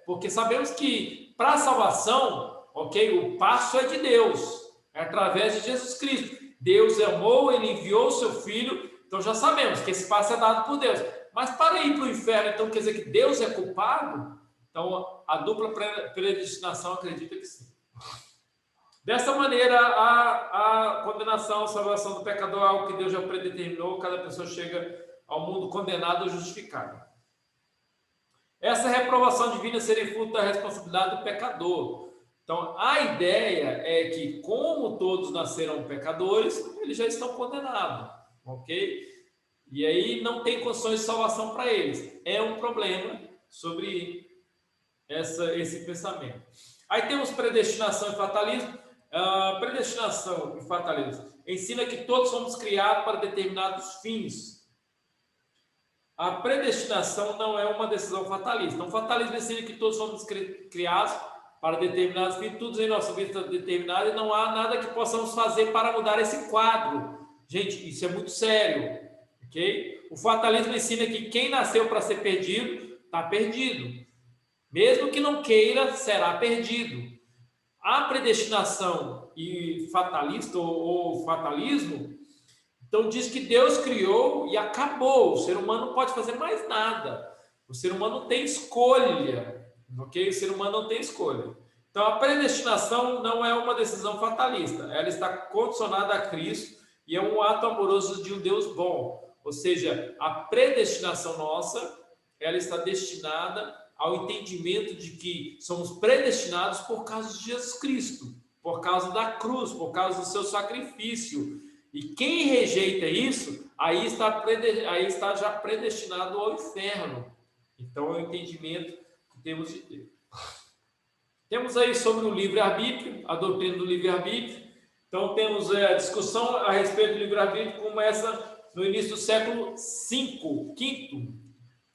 Porque sabemos que para a salvação, ok, o passo é de Deus, é através de Jesus Cristo. Deus amou, ele enviou o seu filho, então já sabemos que esse passo é dado por Deus. Mas para ir para o inferno, então quer dizer que Deus é culpado? Então a dupla predestinação acredita que sim. Dessa maneira, a condenação, a salvação do pecador é algo que Deus já predeterminou, cada pessoa chega ao mundo condenado ou justificado. Essa reprovação divina seria fruto da responsabilidade do pecador. Então, a ideia é que, como todos nasceram pecadores, eles já estão condenados, ok? E aí não tem condições de salvação para eles. É um problema sobre esse pensamento. Aí temos predestinação e fatalismo. Predestinação e fatalismo ensina que todos somos criados para determinados fins. A predestinação não é uma decisão fatalista. Então, o fatalismo ensina que todos somos criados para determinados fins, tudo em nossa vida está determinado e não há nada que possamos fazer para mudar esse quadro. Gente, isso é muito sério, ok? O fatalismo ensina que quem nasceu para ser perdido, está perdido. Mesmo que não queira, será perdido. A predestinação e fatalista ou fatalismo, então diz que Deus criou e acabou. O ser humano não pode fazer mais nada. O ser humano não tem escolha, ok? O ser humano não tem escolha. Então, a predestinação não é uma decisão fatalista, ela está condicionada a Cristo e é um ato amoroso de um Deus bom. Ou seja, a predestinação nossa, ela está destinada ao entendimento de que somos predestinados por causa de Jesus Cristo, por causa da cruz, por causa do seu sacrifício. E quem rejeita isso, aí está já predestinado ao inferno. Então, é o entendimento que temos de ter. Temos aí sobre o livre-arbítrio, a doutrina do livre-arbítrio. Então, temos a discussão a respeito do livre-arbítrio, que começa no início do século V.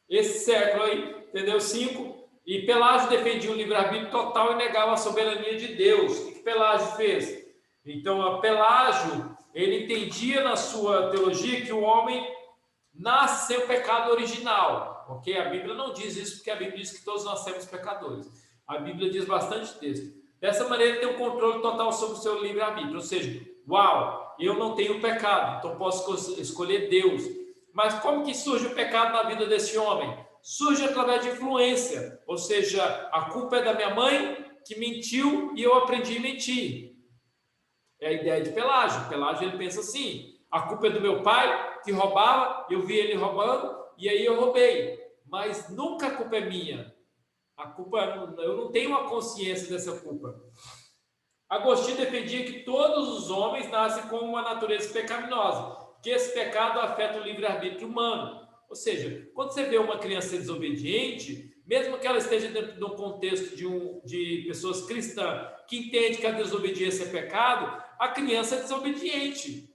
Esse século aí, entendeu? 5. E Pelágio defendia o livre-arbítrio total e negava a soberania de Deus. O que Pelágio fez? Então, a Pelágio, ele entendia na sua teologia que o homem nasce sem o pecado original. Ok? A Bíblia não diz isso, porque a Bíblia diz que todos nascemos pecadores. A Bíblia diz bastante texto. Dessa maneira, ele tem um controle total sobre o seu livre-arbítrio. Ou seja, uau, eu não tenho pecado, então posso escolher Deus. Mas como que surge o pecado na vida desse homem? Surge através de influência. Ou seja, a culpa é da minha mãe, que mentiu, e eu aprendi a mentir. É a ideia de Pelágio. Pelágio, ele pensa assim, a culpa é do meu pai, que roubava, eu vi ele roubando, e aí eu roubei. Mas nunca a culpa é minha. A culpa, eu não tenho uma consciência dessa culpa. Agostinho defendia que todos os homens nascem com uma natureza pecaminosa, que esse pecado afeta o livre-arbítrio humano. Ou seja, quando você vê uma criança desobediente, mesmo que ela esteja dentro de um contexto de pessoas cristãs que entendem que a desobediência é pecado, a criança é desobediente.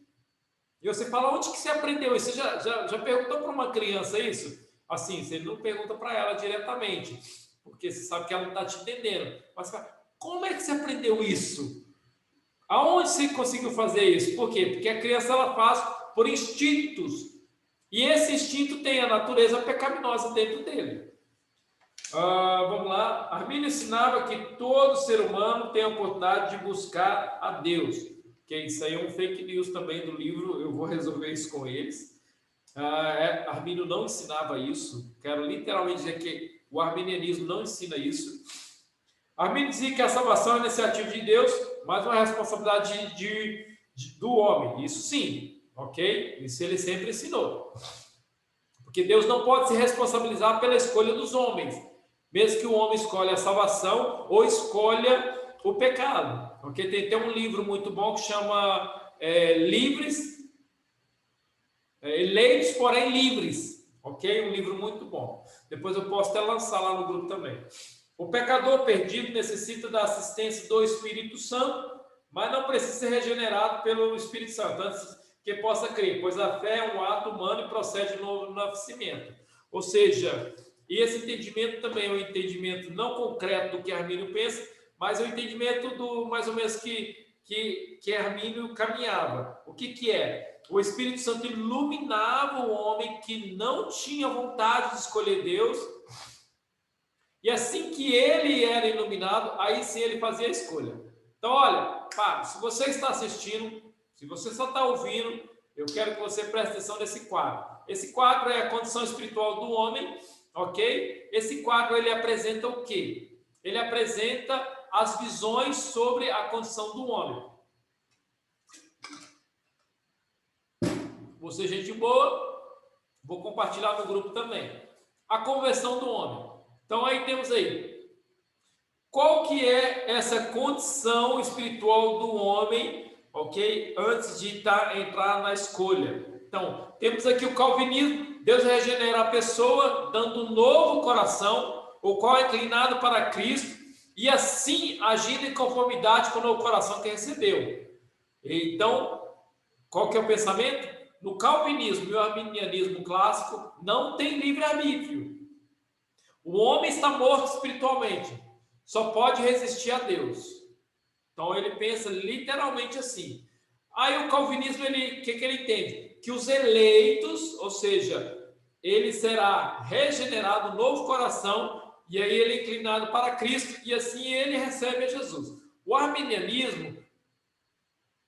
E você fala, onde que você aprendeu isso? Você já perguntou para uma criança isso? Assim, você não pergunta para ela diretamente, porque você sabe que ela não está te entendendo. Mas você fala, como é que você aprendeu isso? Aonde você conseguiu fazer isso? Por quê? Porque a criança ela faz por instintos. E esse instinto tem a natureza pecaminosa dentro dele. Vamos lá. Armínio ensinava que todo ser humano tem a oportunidade de buscar a Deus. Que isso aí é um fake news também do livro, eu vou resolver isso com eles. Armínio não ensinava isso. Quero literalmente dizer que o arminianismo não ensina isso. Armínio dizia que a salvação é iniciativa de Deus, mas uma responsabilidade do homem. Isso sim, ok? Isso ele sempre ensinou. Porque Deus não pode se responsabilizar pela escolha dos homens, mesmo que o homem escolha a salvação ou escolha o pecado. Ok? Tem um livro muito bom que chama Eleitos, porém livres. Ok? Um livro muito bom. Depois eu posso até lançar lá no grupo também. O pecador perdido necessita da assistência do Espírito Santo, mas não precisa ser regenerado pelo Espírito Santo, antes que possa crer, pois a fé é um ato humano e procede do novo nascimento. Ou seja, e esse entendimento também é um entendimento não concreto do que Armínio pensa, mas é um entendimento do mais ou menos que Armínio caminhava. O que é? O Espírito Santo iluminava o homem que não tinha vontade de escolher Deus. E assim que ele era iluminado, aí sim ele fazia a escolha. Então, olha, Fábio, se você está assistindo, se você só está ouvindo, eu quero que você preste atenção nesse quadro. Esse quadro é a condição espiritual do homem, ok? Esse quadro, ele apresenta o quê? Ele apresenta as visões sobre a condição do homem. Vou ser gente boa, vou compartilhar no grupo também. A conversão do homem. Então, aí temos aí. Qual que é essa condição espiritual do homem, ok? Antes de entrar na escolha. Então, temos aqui o calvinismo. Deus regenera a pessoa, dando um novo coração, o qual é inclinado para Cristo, e assim agindo em conformidade com o novo coração que recebeu. Então, qual que é o pensamento? No calvinismo e o arminianismo clássico, não tem livre-arbítrio. O homem está morto espiritualmente, só pode resistir a Deus. Então ele pensa literalmente assim. Aí o calvinismo, o que ele entende? Que os eleitos, ou seja, ele será regenerado, novo coração, e aí ele é inclinado para Cristo, e assim ele recebe a Jesus. O arminianismo,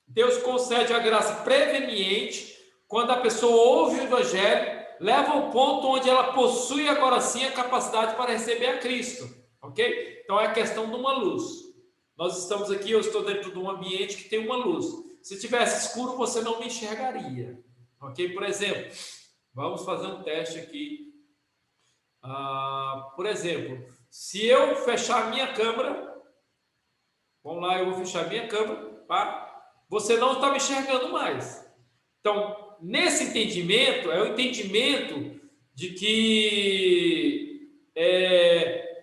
Deus concede a graça preveniente, quando a pessoa ouve o evangelho, leva ao ponto onde ela possui agora sim a capacidade para receber a Cristo, ok? Então é a questão de uma luz. nós estamos aqui, eu estou dentro de um ambiente que tem uma luz. Se tivesse escuro, você não me enxergaria. Ok? Por exemplo, vamos fazer um teste aqui. Por exemplo, se eu fechar a minha câmera, vamos lá, eu vou fechar a minha câmera, tá? Você não está me enxergando mais. Então, nesse entendimento, é o entendimento de que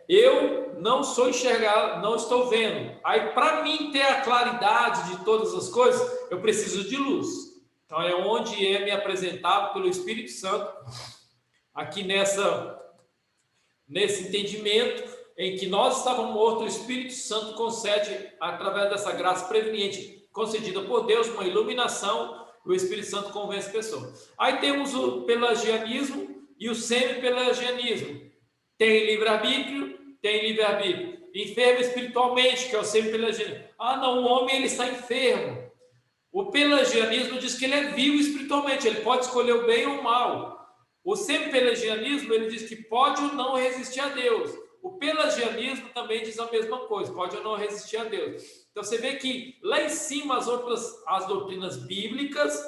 eu não sou enxergado, não estou vendo. Aí, para mim ter a claridade de todas as coisas, eu preciso de luz. Então, é onde é me apresentado pelo Espírito Santo, aqui nesse entendimento, em que nós estávamos mortos, o Espírito Santo concede, através dessa graça preveniente concedida por Deus, uma iluminação, o Espírito Santo convence a pessoa. Aí temos o pelagianismo e o semi-pelagianismo. Tem livre-arbítrio, tem livre-arbítrio. Enfermo espiritualmente, que é o semi-pelagianismo. Não, o homem ele está enfermo. O pelagianismo diz que ele é vivo espiritualmente, ele pode escolher o bem ou o mal. O semi-pelagianismo, ele diz que pode ou não resistir a Deus. O pelagianismo também diz a mesma coisa, pode ou não resistir a Deus. Então você vê que lá em cima as doutrinas bíblicas,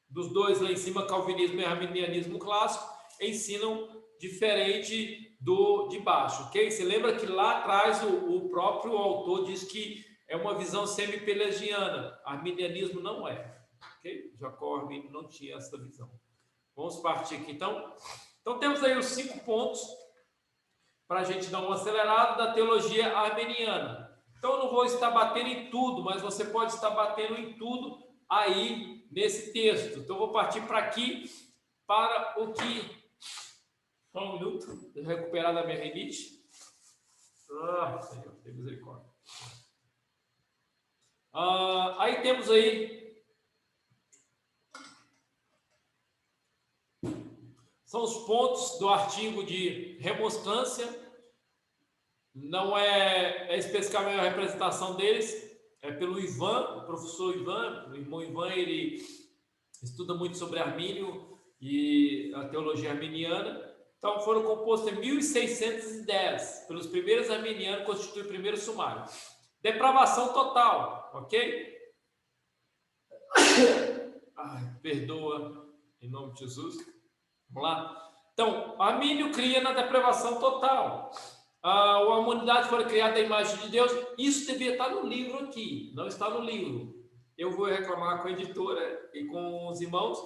dos dois lá em cima, calvinismo e arminianismo clássico, ensinam diferente do de baixo, ok? Você lembra que lá atrás o próprio autor diz que é uma visão semi-pelagiana, arminianismo não é, ok? Jacó Arminio não tinha essa visão. Vamos partir aqui, então. Então, temos aí os 5 pontos para a gente dar uma acelerada da teologia arminiana. Então, eu não vou estar batendo em tudo, mas você pode estar batendo em tudo aí nesse texto. Então, eu vou partir para aqui, para o que... Só um minuto, deixa eu recuperar da minha rinite. Senhor, tem misericórdia. Aí temos aí... São os pontos do artigo de remonstrância. Não é especificamente a representação deles, é pelo Ivan, o professor Ivan. O irmão Ivan, ele estuda muito sobre Armínio e a teologia arminiana. Então, foram compostos em 1610 pelos primeiros arminianos, constitui o primeiro sumário. Depravação total, ok? Perdoa, em nome de Jesus. Vamos lá? Então, Armínio cria na depravação total. A humanidade foi criada à imagem de Deus. Isso devia estar no livro aqui. Não está no livro. Eu vou reclamar com a editora e com os irmãos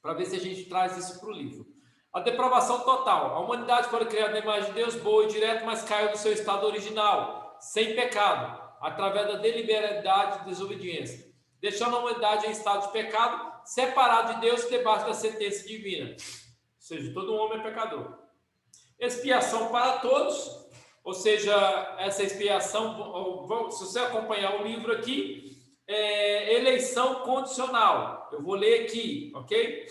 para ver se a gente traz isso para o livro. A depravação total. A humanidade foi criada à imagem de Deus, boa e direta, mas caiu do seu estado original, sem pecado, através da deliberalidade e desobediência, deixando a humanidade em estado de pecado, separado de Deus e debaixo da sentença divina. Ou seja, todo homem é pecador. Expiação para todos, ou seja, essa expiação, se você acompanhar o livro aqui, eleição condicional. Eu vou ler aqui, ok?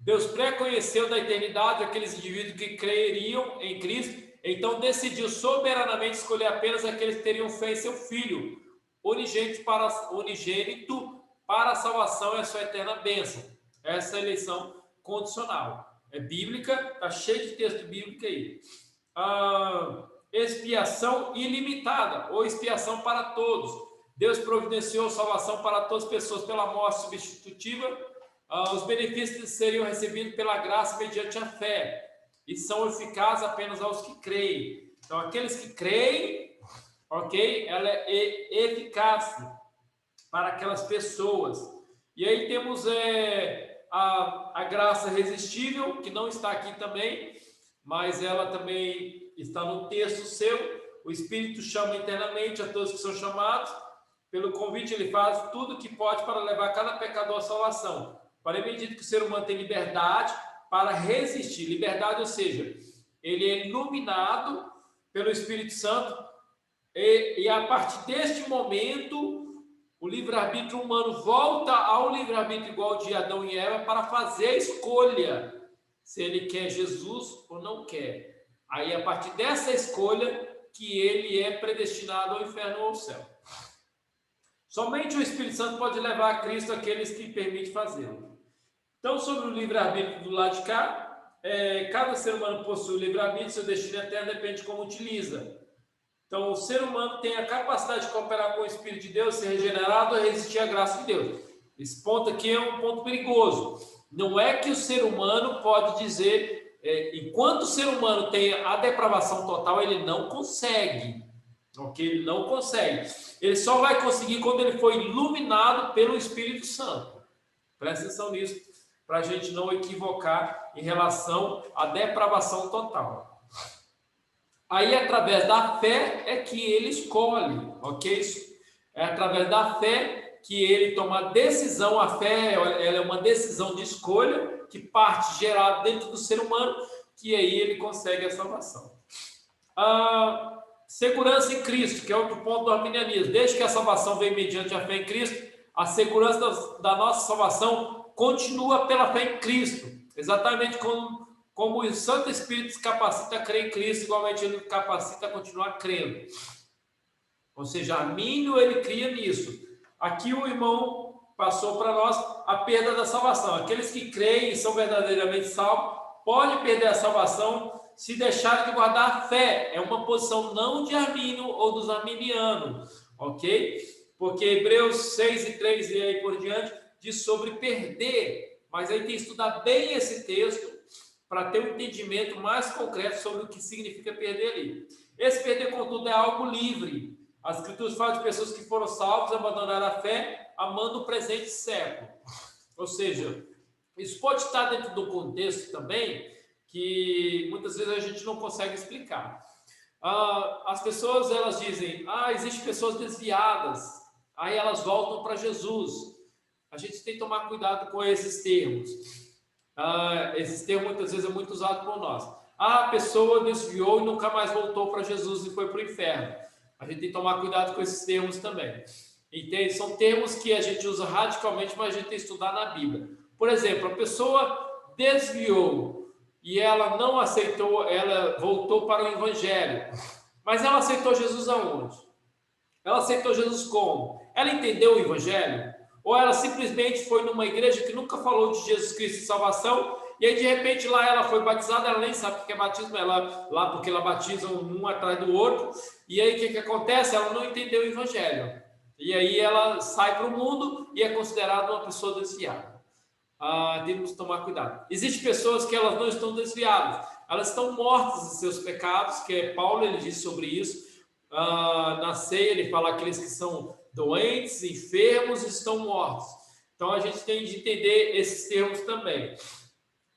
Deus pré-conheceu da eternidade aqueles indivíduos que creriam em Cristo, então decidiu soberanamente escolher apenas aqueles que teriam fé em seu Filho, unigênito para a salvação e a sua eterna bênção. Essa é a eleição condicional. É bíblica, está cheio de texto bíblico aí. Expiação ilimitada, ou expiação para todos. Deus providenciou salvação para todas as pessoas pela morte substitutiva. Os benefícios seriam recebidos pela graça mediante a fé e são eficazes apenas aos que creem. Então, aqueles que creem, ok? Ela é eficaz para aquelas pessoas. E aí temos a graça irresistível, que não está aqui também, mas ela também está no texto seu. O Espírito chama internamente a todos que são chamados. Pelo convite, ele faz tudo o que pode para levar cada pecador à salvação. Para medida que o ser humano tem liberdade para resistir. Liberdade, ou seja, ele é iluminado pelo Espírito Santo e a partir deste momento, o livre-arbítrio humano volta ao livre-arbítrio igual de Adão e Eva para fazer a escolha se ele quer Jesus ou não quer. Aí, a partir dessa escolha, que ele é predestinado ao inferno ou ao céu. Somente o Espírito Santo pode levar a Cristo aqueles que permite fazê-lo. Então, sobre o livre-arbítrio do lado de cá, cada ser humano possui o livre-arbítrio, seu destino eterno depende de como utiliza. Então, o ser humano tem a capacidade de cooperar com o Espírito de Deus, ser regenerado e resistir à graça de Deus. Esse ponto aqui é um ponto perigoso. Não é que o ser humano pode dizer, enquanto o ser humano tem a depravação total, ele não consegue. Ok? Ele não consegue. Ele só vai conseguir quando ele for iluminado pelo Espírito Santo. Presta atenção nisso, para a gente não equivocar em relação à depravação total. Aí, através da fé, é que ele escolhe, ok? É através da fé que ele toma a decisão. A fé, ela é uma decisão de escolha que parte gerada dentro do ser humano, que aí ele consegue a salvação. Segurança em Cristo, que é outro ponto do arminianismo. Desde que a salvação vem mediante a fé em Cristo, a segurança da nossa salvação continua pela fé em Cristo. Exatamente como o Santo Espírito nos capacita a crer em Cristo, igualmente ele nos capacita a continuar crendo. Ou seja, Armínio, ele cria nisso. Aqui o irmão passou para nós a perda da salvação. Aqueles que creem e são verdadeiramente salvos podem perder a salvação se deixarem de guardar a fé. É uma posição não de Armínio ou dos arminianos, ok? Porque Hebreus 6:3 e aí por diante diz sobre perder. Mas aí tem que estudar bem esse texto para ter um entendimento mais concreto sobre o que significa perder ali. Esse perder, contudo, é algo livre. As Escrituras falam de pessoas que foram salvas, abandonaram a fé, amando o presente século. Ou seja, isso pode estar dentro do contexto também, que muitas vezes a gente não consegue explicar. As pessoas, elas dizem, existem pessoas desviadas, aí elas voltam para Jesus. A gente tem que tomar cuidado com esses termos. Esses termos muitas vezes é muito usado por nós. A pessoa desviou e nunca mais voltou para Jesus e foi para o inferno. A gente tem que tomar cuidado com esses termos também. Entende? São termos que a gente usa radicalmente, mas a gente tem que estudar na Bíblia. Por exemplo, a pessoa desviou e ela não aceitou, ela voltou para o Evangelho. Mas ela aceitou Jesus aonde? Ela aceitou Jesus como? Ela entendeu o Evangelho? Ou ela simplesmente foi numa igreja que nunca falou de Jesus Cristo e salvação, e aí de repente lá ela foi batizada, ela nem sabe o que é batismo, lá porque ela batiza um atrás do outro, e aí o que acontece? Ela não entendeu o Evangelho, e aí ela sai para o mundo e é considerada uma pessoa desviada. Temos que tomar cuidado. Existem pessoas que elas não estão desviadas, elas estão mortas em seus pecados, que Paulo ele diz sobre isso. Na ceia ele fala aqueles que são doentes, enfermos, estão mortos. Então a gente tem de entender esses termos também.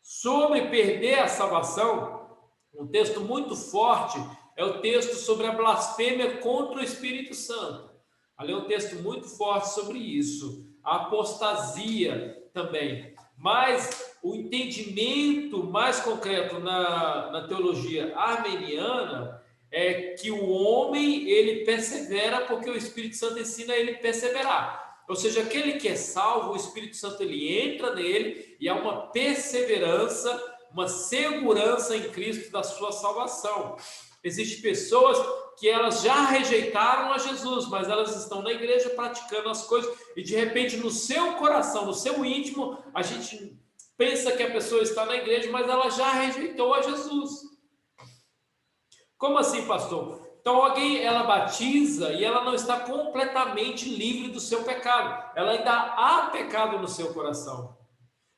Sobre perder a salvação, um texto muito forte é o texto sobre a blasfêmia contra o Espírito Santo. Ali é um texto muito forte sobre isso. A apostasia também. Mas o entendimento mais concreto na teologia armeniana é que o homem, ele persevera porque o Espírito Santo ensina ele a perseverar. Ou seja, aquele que é salvo, o Espírito Santo ele entra nele e há uma perseverança, uma segurança em Cristo da sua salvação. Existem pessoas que elas já rejeitaram a Jesus, mas elas estão na igreja praticando as coisas e de repente no seu coração, no seu íntimo, a gente pensa que a pessoa está na igreja, mas ela já rejeitou a Jesus. Como assim, pastor? Então alguém, ela batiza e ela não está completamente livre do seu pecado. Ela ainda há pecado no seu coração.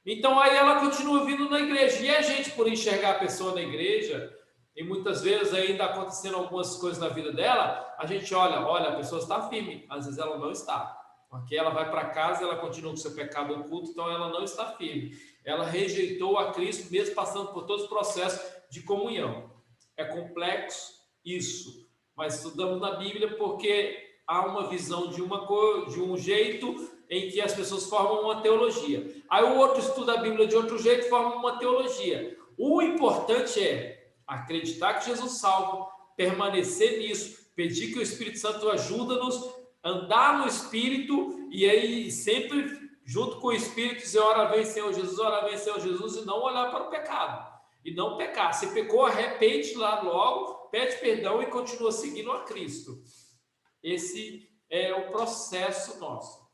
Então aí ela continua vindo na igreja. E a gente, por enxergar a pessoa na igreja, e muitas vezes ainda acontecendo algumas coisas na vida dela, a gente olha, a pessoa está firme. Às vezes ela não está. Porque ela vai para casa, ela continua com seu pecado oculto, então ela não está firme. Ela rejeitou a Cristo, mesmo passando por todos os processos de comunhão. É complexo isso, mas estudamos na Bíblia porque há uma visão de um jeito em que as pessoas formam uma teologia. Aí o outro estuda a Bíblia de outro jeito e forma uma teologia. O importante é acreditar que Jesus salva, permanecer nisso, pedir que o Espírito Santo ajuda-nos, andar no Espírito e aí sempre junto com o Espírito dizer, ora vem Senhor Jesus, e não olhar para o pecado. E não pecar. Se pecou, arrepende lá logo, pede perdão e continua seguindo a Cristo. Esse é o processo nosso.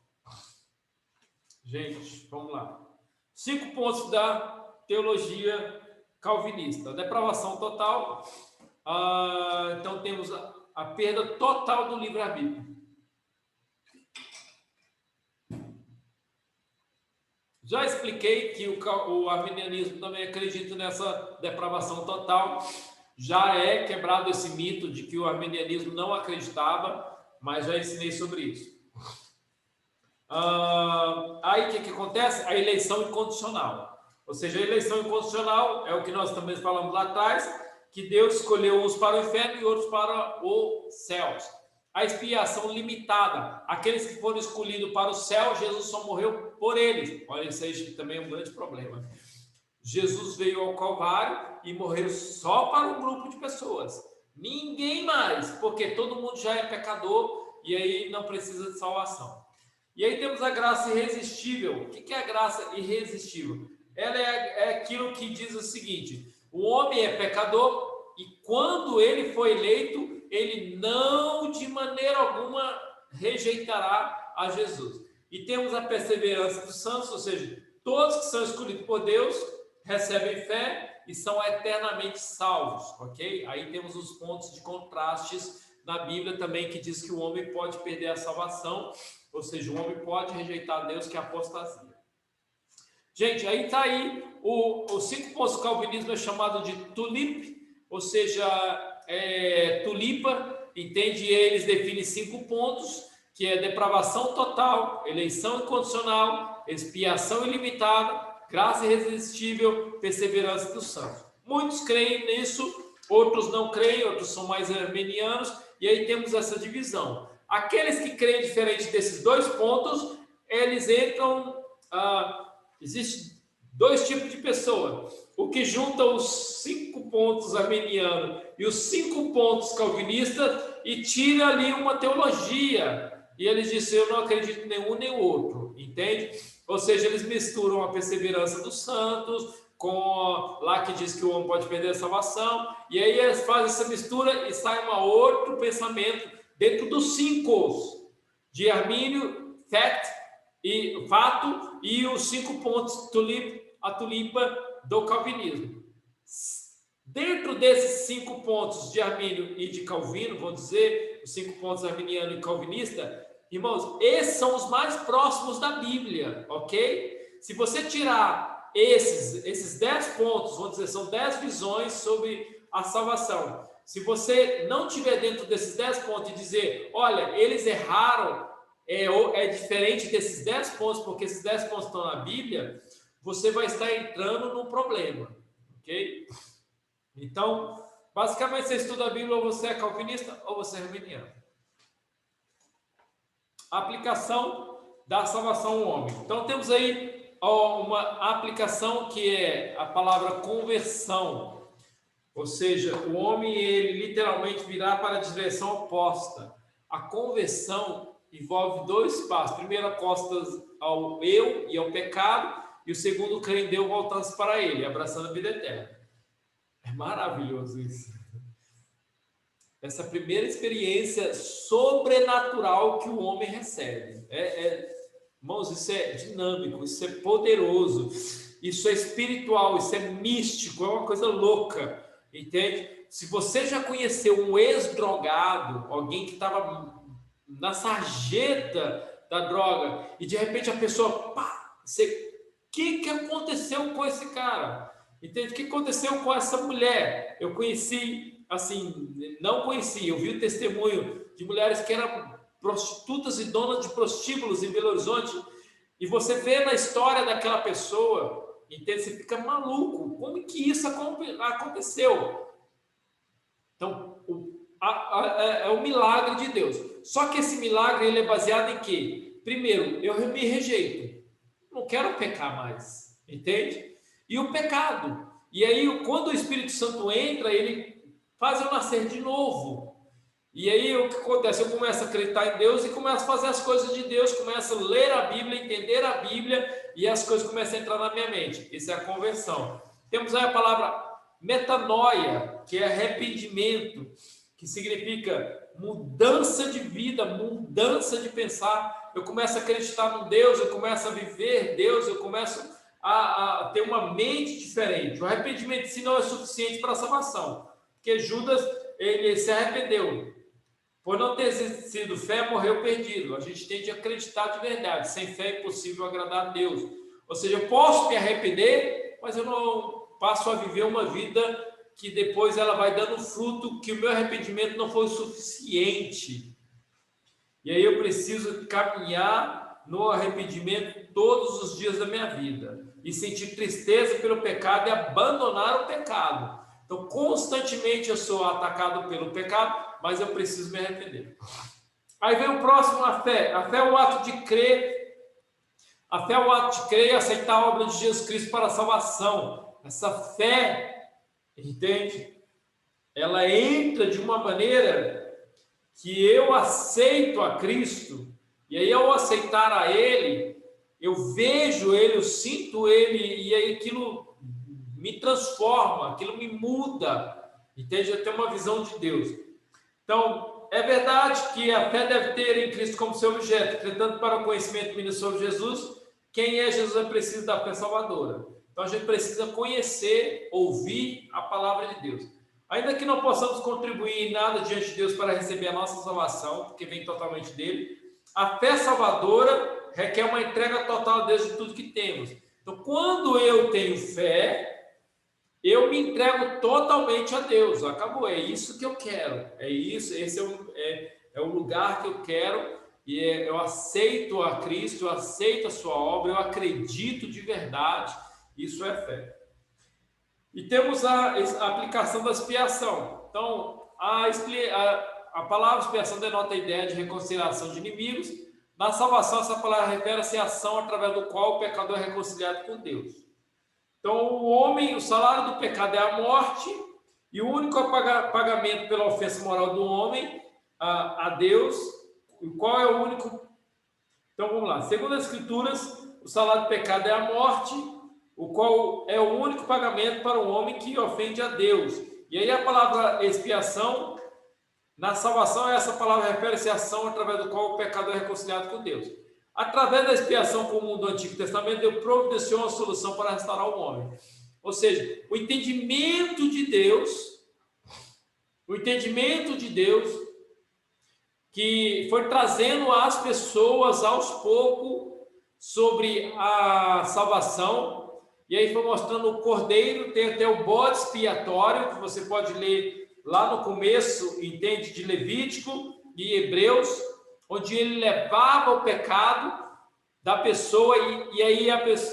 Gente, vamos lá. 5 pontos da teologia calvinista. Depravação total. Então temos a perda total do livre-arbítrio. Já expliquei que o arminianismo também acredita nessa depravação total. Já é quebrado esse mito de que o arminianismo não acreditava, mas já ensinei sobre isso. Aí o que acontece? A eleição incondicional. Ou seja, a eleição incondicional é o que nós também falamos lá atrás, que Deus escolheu uns para o inferno e outros para os céus. A expiação limitada. Aqueles que foram escolhidos para o céu, Jesus só morreu por eles. Olha, isso aí também é um grande problema. Jesus veio ao Calvário e morreu só para um grupo de pessoas. Ninguém mais, porque todo mundo já é pecador e aí não precisa de salvação. E aí temos a graça irresistível. O que é a graça irresistível? Ela é aquilo que diz o seguinte: o homem é pecador e quando ele foi eleito, ele não de maneira alguma rejeitará a Jesus. E temos a perseverança dos santos, ou seja, todos que são escolhidos por Deus recebem fé e são eternamente salvos, ok? Aí temos os pontos de contrastes na Bíblia também, que diz que o homem pode perder a salvação, ou seja, o homem pode rejeitar Deus, que é a apostasia. Gente, aí está aí os 5 pontos do calvinismo, é chamado de tulip, ou seja, tulipa, entende? Eles definem 5 pontos, que é depravação total, eleição incondicional, expiação ilimitada, graça irresistível, perseverança dos santos. Muitos creem nisso, outros não creem, outros são mais arminianos, e aí temos essa divisão. Aqueles que creem diferente desses 2 pontos, eles entram... Existem 2 tipos de pessoa. O que junta os 5 pontos arminianos e os 5 pontos calvinistas e tira ali uma teologia. E eles dizem, eu não acredito em nenhum nem outro, entende? Ou seja, eles misturam a perseverança dos santos com lá que diz que o homem pode perder a salvação, e aí eles fazem essa mistura e sai um outro pensamento dentro dos 5 de Armínio, fato e os 5 pontos, a tulipa do calvinismo. Dentro desses 5 pontos de Armínio e de Calvino, vou dizer, os 5 pontos arminiano e calvinista, irmãos, esses são os mais próximos da Bíblia, ok? Se você tirar esses 10 pontos, vamos dizer, são 10 visões sobre a salvação. Se você não tiver dentro desses 10 pontos e dizer, olha, eles erraram, é diferente desses 10 pontos, porque esses 10 pontos estão na Bíblia, você vai estar entrando num problema, ok? Então, basicamente, você estuda a Bíblia, ou você é calvinista, ou você é arminiano. A aplicação da salvação ao homem. Então, temos aí uma aplicação que é a palavra conversão. Ou seja, o homem, ele literalmente virá para a direção oposta. A conversão envolve 2 passos. Primeiro, costas ao eu e ao pecado, e o segundo, crer em Deus, voltando-se para ele, abraçando a vida eterna. É maravilhoso isso. Essa primeira experiência sobrenatural que o homem recebe. Irmãos, isso é dinâmico, isso é poderoso, isso é espiritual, isso é místico, é uma coisa louca, entende? Se você já conheceu um ex-drogado, alguém que estava na sarjeta da droga, e de repente a pessoa, o que aconteceu com esse cara? Entende? O que aconteceu com essa mulher? Eu conheci, assim, não conheci, eu vi o testemunho de mulheres que eram prostitutas e donas de prostíbulos em Belo Horizonte, e você vê na história daquela pessoa, entende? Você fica maluco, como que isso aconteceu? Então, é o milagre de Deus. Só que esse milagre, ele é baseado em quê? Primeiro, eu me rejeito, não quero pecar mais, entende? E o pecado. E aí, quando o Espírito Santo entra, ele faz eu nascer de novo. E aí, o que acontece? Eu começo a acreditar em Deus e começo a fazer as coisas de Deus, começo a ler a Bíblia, entender a Bíblia, e as coisas começam a entrar na minha mente. Isso é a conversão. Temos aí a palavra metanoia, que é arrependimento, que significa mudança de vida, mudança de pensar. Eu começo a acreditar no Deus, eu começo a viver Deus, eu começo a ter uma mente diferente. O arrependimento em si não é suficiente para a salvação, porque Judas, ele se arrependeu, Por não ter sido fé, morreu perdido. A gente tem de acreditar de verdade. Sem fé é impossível agradar a Deus. Ou seja, eu posso me arrepender, mas eu não passo a viver uma vida que depois ela vai dando fruto, que o meu arrependimento não foi o suficiente. E aí eu preciso caminhar no arrependimento todos os dias da minha vida. E sentir tristeza pelo pecado e abandonar o pecado. Então, constantemente eu sou atacado pelo pecado, mas eu preciso me arrepender. Aí vem o próximo, a fé. A fé é o ato de crer. A fé é o ato de crer e aceitar a obra de Jesus Cristo para a salvação. Essa fé, entende? Ela entra de uma maneira que eu aceito a Cristo, e aí ao aceitar a Ele, eu vejo Ele, eu sinto Ele, e aí aquilo me transforma, aquilo me muda, entende? Eu tenho uma visão de Deus. Então, é verdade que a fé deve ter em Cristo como seu objeto, entretanto, para o conhecimento mínimo sobre Jesus, quem é Jesus é preciso da fé salvadora. Então, a gente precisa conhecer, ouvir a palavra de Deus. Ainda que não possamos contribuir em nada diante de Deus para receber a nossa salvação, porque vem totalmente dele, a fé salvadora requer uma entrega total a Deus de tudo que temos. Então, quando eu tenho fé, eu me entrego totalmente a Deus. Acabou, é isso que eu quero. É isso, esse é o lugar que eu quero. E eu aceito a Cristo, eu aceito a sua obra, eu acredito de verdade. Isso é fé. E temos a aplicação da expiação. Então, a palavra expiação denota a ideia de reconciliação de inimigos. Na salvação, essa palavra refere-se à ação através do qual o pecador é reconciliado com Deus. Então, o salário do pecado é a morte, e o único pagamento pela ofensa moral do homem a Deus, qual é o único? Então, vamos lá. Segundo as Escrituras, o salário do pecado é a morte, o qual é o único pagamento para o homem que ofende a Deus. E aí a palavra expiação, na salvação, essa palavra refere-se à ação através do qual o pecador é reconciliado com Deus. Através da expiação comum do Antigo Testamento, Deus providenciou uma solução para restaurar o homem. Ou seja, o entendimento de Deus, que foi trazendo às pessoas aos poucos sobre a salvação, e aí foi mostrando o cordeiro, tem até o bode expiatório, que você pode ler lá no começo, entende, de Levítico e Hebreus, onde ele levava o pecado da pessoa e aí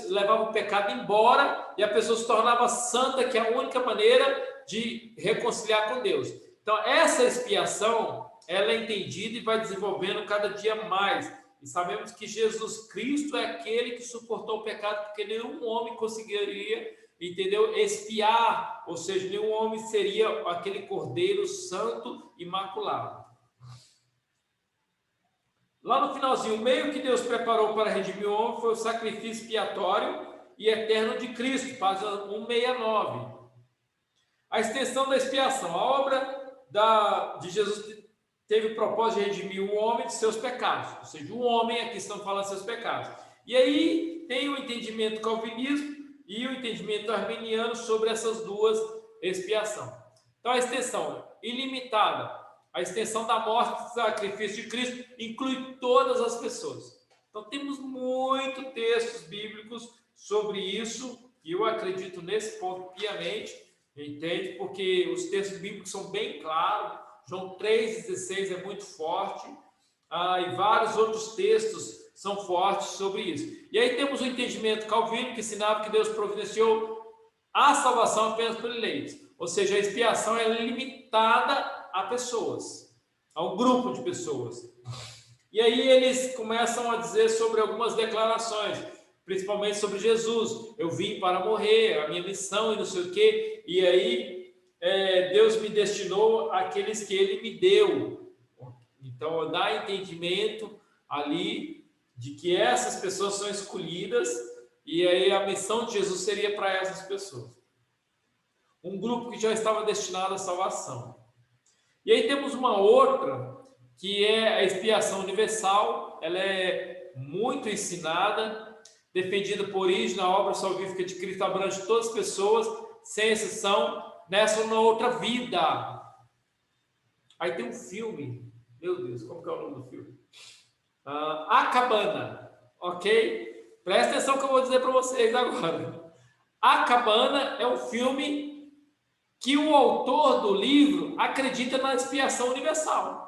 levava o pecado embora e a pessoa se tornava santa, que é a única maneira de reconciliar com Deus. Então, essa expiação, ela é entendida e vai desenvolvendo cada dia mais. E sabemos que Jesus Cristo é aquele que suportou o pecado, porque nenhum homem conseguiria, entendeu, expiar, ou seja, nenhum homem seria aquele cordeiro santo, imaculado. Lá no finalzinho, o meio que Deus preparou para redimir o homem foi o sacrifício expiatório e eterno de Cristo, página 169. A extensão da expiação. A obra de Jesus teve o propósito de redimir o homem de seus pecados. Ou seja, o homem, aqui estamos falando de seus pecados. E aí tem o entendimento calvinista e o entendimento arminiano sobre essas duas expiações. Então, a extensão ilimitada. A extensão da morte do sacrifício de Cristo inclui todas as pessoas. Então, temos muitos textos bíblicos sobre isso, e eu acredito nesse ponto piamente, entende? Porque os textos bíblicos são bem claros. João 3,16 é muito forte, e vários outros textos são fortes sobre isso. E aí temos o entendimento calvino, que ensinava que Deus providenciou a salvação apenas por eleitos. Ou seja, a expiação é limitada a pessoas, a um grupo de pessoas. E aí eles começam a dizer sobre algumas declarações, principalmente sobre Jesus. Eu vim para morrer, a minha missão e não sei o quê. E aí Deus me destinou àqueles que Ele me deu. Então dá entendimento ali de que essas pessoas são escolhidas e aí a missão de Jesus seria para essas pessoas. Um grupo que já estava destinado à salvação. E aí temos uma outra, que é a expiação universal. Ela é muito ensinada, defendida por Origen, a obra salvífica de Cristo abrange todas as pessoas, sem exceção, nessa ou na outra vida. Aí tem um filme Meu Deus, como que é o nome do filme? A Cabana, ok? Presta atenção que eu vou dizer para vocês agora. A Cabana é um filme que o autor do livro acredita na expiação universal.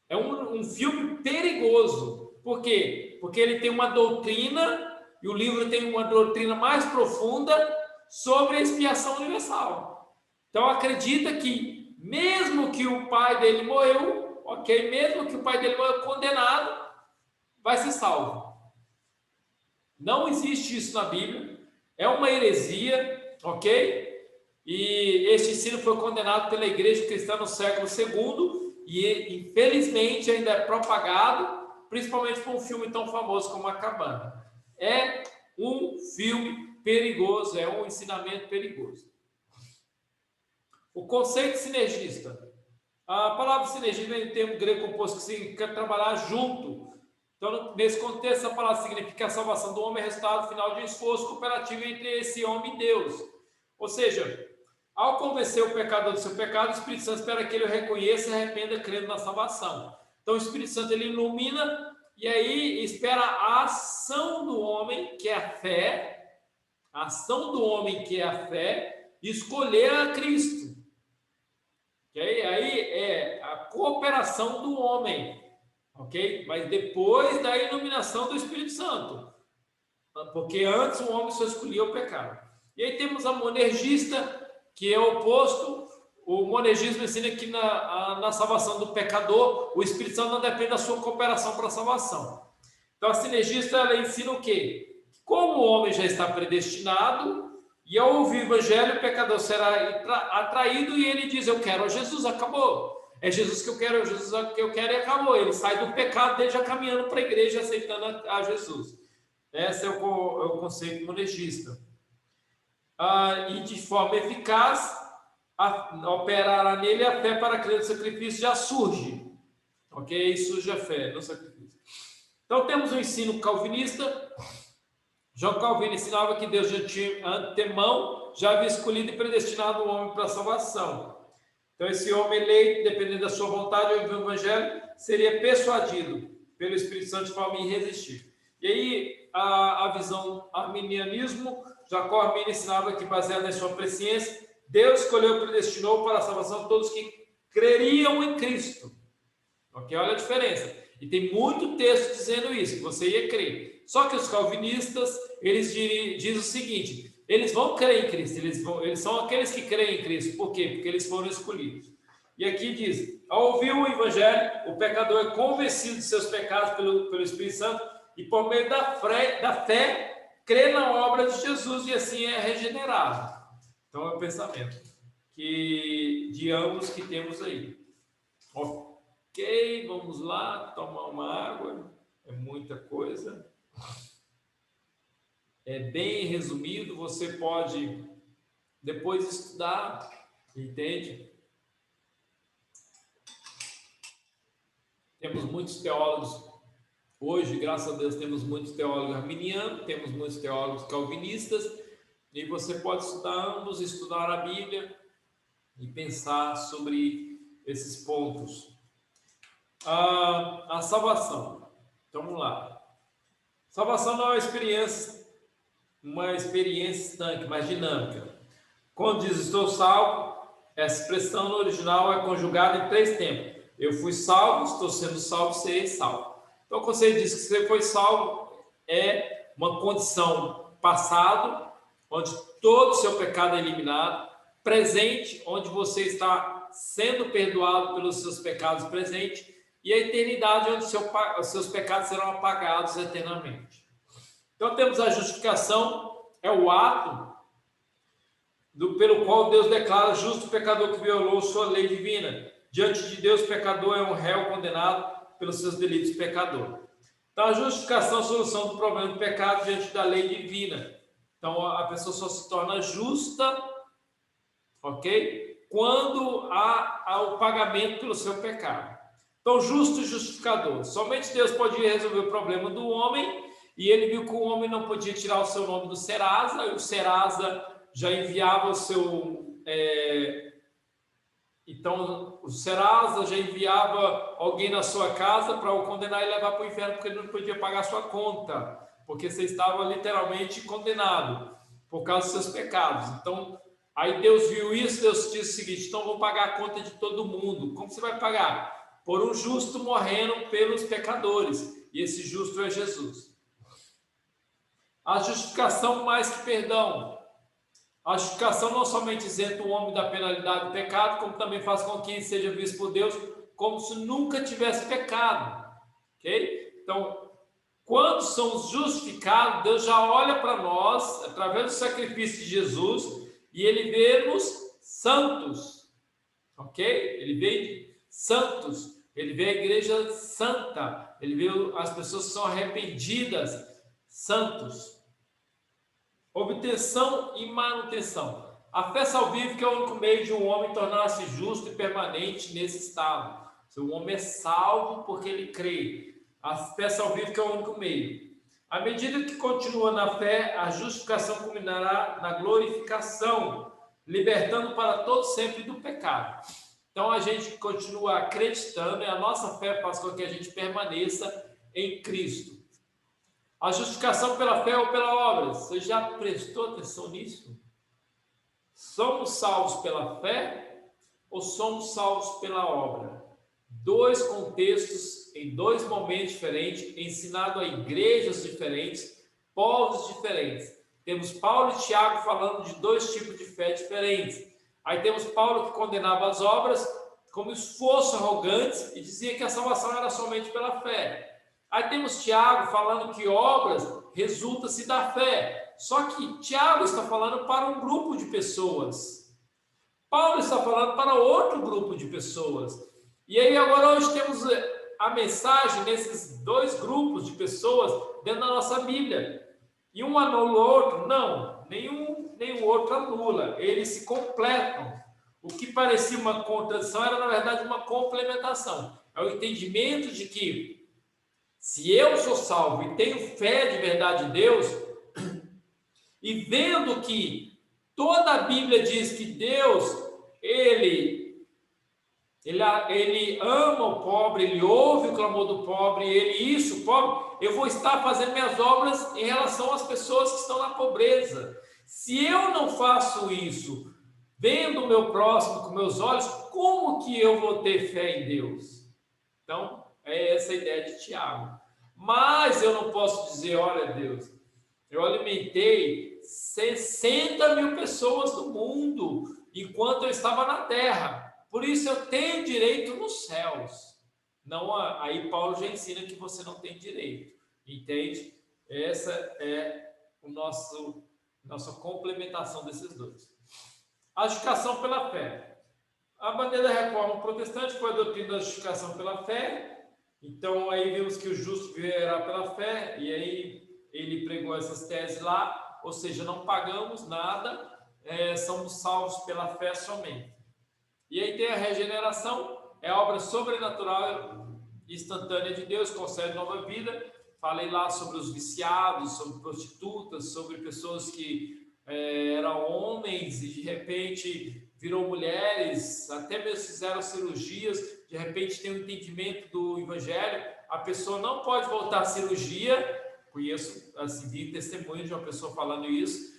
É um filme perigoso. Por quê? Porque ele tem uma doutrina, e o livro tem uma doutrina mais profunda sobre a expiação universal. Então, acredita que, mesmo que o pai dele morreu, ok? Mesmo que o pai dele morreu condenado, vai ser salvo. Não existe isso na Bíblia. É uma heresia, ok? E este ensino foi condenado pela Igreja Cristã no século II e, infelizmente, ainda é propagado, principalmente por um filme tão famoso como A Cabana. É um filme perigoso, é um ensinamento perigoso. O conceito sinergista. A palavra sinergia vem do termo grego composto que significa trabalhar junto. Então, nesse contexto, a palavra significa que a salvação do homem é resultado final de um esforço cooperativo entre esse homem e Deus. Ou seja, ao convencer o pecador do seu pecado, o Espírito Santo espera que ele o reconheça e arrependa crendo na salvação. Então, o Espírito Santo ele ilumina e aí espera a ação do homem, que é a fé, a ação do homem, que é a fé, escolher a Cristo. Okay? Aí é a cooperação do homem, ok? Mas depois da iluminação do Espírito Santo, porque antes o homem só escolhia o pecado. E aí temos a monergista, que é o oposto. O monergismo ensina que na salvação do pecador, o Espírito Santo não depende da sua cooperação para a salvação. Então, a sinergista, ela ensina o quê? Como o homem já está predestinado, e ao ouvir o evangelho, o pecador será atraído e ele diz, eu quero a Jesus, acabou. É Jesus que eu quero, é Jesus que eu quero e acabou. Ele sai do pecado dele já caminhando para a igreja, aceitando a Jesus. Esse é o conceito monergista. E de forma eficaz, operará nele a fé para crer no sacrifício já surge. Ok? Surge a fé no sacrifício. Então, temos o ensino calvinista. João Calvino ensinava que Deus de antemão já havia escolhido e predestinado o homem para a salvação. Então, esse homem eleito, dependendo da sua vontade, ao ouvir o evangelho, seria persuadido pelo Espírito Santo de forma irresistível. E aí, a visão arminianismo, Jacó Arminio ensinava que, baseado na sua presciência, Deus escolheu e predestinou para a salvação todos que creriam em Cristo. Ok? Olha a diferença. E tem muito texto dizendo isso, que você ia crer. Só que os calvinistas, eles dizem o seguinte, eles vão crer em Cristo, eles são aqueles que creem em Cristo. Por quê? Porque eles foram escolhidos. E aqui diz, ao ouvir o evangelho, o pecador é convencido de seus pecados pelo Espírito Santo e por meio da fé, crê na obra de Jesus e assim é regenerado. Então é o pensamento de ambos que temos aí. Ok, vamos lá, tomar uma água, é muita coisa. É bem resumido, você pode depois estudar, entende? Temos muitos teólogos, hoje, graças a Deus, temos muitos teólogos arminianos, temos muitos teólogos calvinistas, e você pode estudar ambos, estudar a Bíblia e pensar sobre esses pontos. A salvação. Então, vamos lá. Salvação não é uma experiência estanque, mas dinâmica. Quando diz estou salvo, essa expressão no original é conjugada em 3 tempos. Eu fui salvo, estou sendo salvo, serei salvo. Então, quando você diz que você foi salvo, é uma condição passado, onde todo o seu pecado é eliminado, presente, onde você está sendo perdoado pelos seus pecados presentes, e a eternidade, onde os seus pecados serão apagados eternamente. Então, temos a justificação, é o ato pelo qual Deus declara justo o pecador que violou sua lei divina. Diante de Deus, o pecador é um réu condenado pelos seus delitos pecador. Então, a justificação é a solução do problema do pecado diante da lei divina. Então, a pessoa só se torna justa, ok? Quando há o pagamento pelo seu pecado. Então, justo e justificador. Somente Deus podia resolver o problema do homem, e ele viu que o homem não podia tirar o seu nome do Serasa, e o Serasa já enviava o seu Então, o Serasa já enviava alguém na sua casa para o condenar e levar para o inferno, porque ele não podia pagar a sua conta, porque você estava literalmente condenado por causa dos seus pecados. Então, aí Deus viu isso, Deus disse o seguinte: então vou pagar a conta de todo mundo. Como você vai pagar? Por um justo morrendo pelos pecadores. E esse justo é Jesus. A justificação mais que perdão. A justificação não somente isenta o homem da penalidade do pecado, como também faz com que ele seja visto por Deus como se nunca tivesse pecado. Ok? Então, quando somos justificados, Deus já olha para nós, através do sacrifício de Jesus, e ele vê-nos santos. Ok? Ele vê santos. Ele vê a igreja santa. Ele vê as pessoas que são arrependidas, santos. Obtenção e manutenção. A fé salvífica é o único meio de um homem tornar-se justo e permanente nesse estado. O homem é salvo porque ele crê. A fé salvífica é o único meio. À medida que continua na fé, a justificação culminará na glorificação, libertando para todo sempre do pecado. Então a gente continua acreditando e a nossa fé faz com que a gente permaneça em Cristo. A justificação pela fé ou pela obra. Você já prestou atenção nisso? Somos salvos pela fé ou somos salvos pela obra? Dois contextos em dois momentos diferentes, ensinado a igrejas diferentes, povos diferentes. Temos Paulo e Tiago falando de dois tipos de fé diferentes. Aí temos Paulo que condenava as obras como esforço arrogantes e dizia que a salvação era somente pela fé. Aí temos Tiago falando que obras resulta-se da fé. Só que Tiago está falando para um grupo de pessoas. Paulo está falando para outro grupo de pessoas. E aí agora hoje temos a mensagem desses dois grupos de pessoas dentro da nossa Bíblia. E um anula o outro? Não, nenhum outro anula. Eles se completam. O que parecia uma contradição era, na verdade, uma complementação. É o entendimento de que se eu sou salvo e tenho fé de verdade em Deus, e vendo que toda a Bíblia diz que Deus, ele ama o pobre, ele ouve o clamor do pobre, o pobre, eu vou estar fazendo minhas obras em relação às pessoas que estão na pobreza. Se eu não faço isso, vendo o meu próximo com meus olhos, como que eu vou ter fé em Deus? Então, é essa a ideia de Tiago. Mas eu não posso dizer, olha Deus, eu alimentei 60 mil pessoas no mundo enquanto eu estava na terra. Por isso eu tenho direito nos céus. Não, aí Paulo já ensina que você não tem direito. Entende? Essa é nossa complementação desses dois. A justificação pela fé. A bandeira da reforma protestante foi a doutrina da justificação pela fé. Então, aí vemos que o justo viverá pela fé, e aí ele pregou essas teses lá, ou seja, não pagamos nada, somos salvos pela fé somente. E aí tem a regeneração, é a obra sobrenatural e instantânea de Deus, concede nova vida. Falei lá sobre os viciados, sobre prostitutas, sobre pessoas que eram homens e de repente virou mulheres, até mesmo fizeram cirurgias, de repente tem um entendimento do evangelho, a pessoa não pode voltar à cirurgia. Conheço, assim, vi testemunho de uma pessoa falando isso,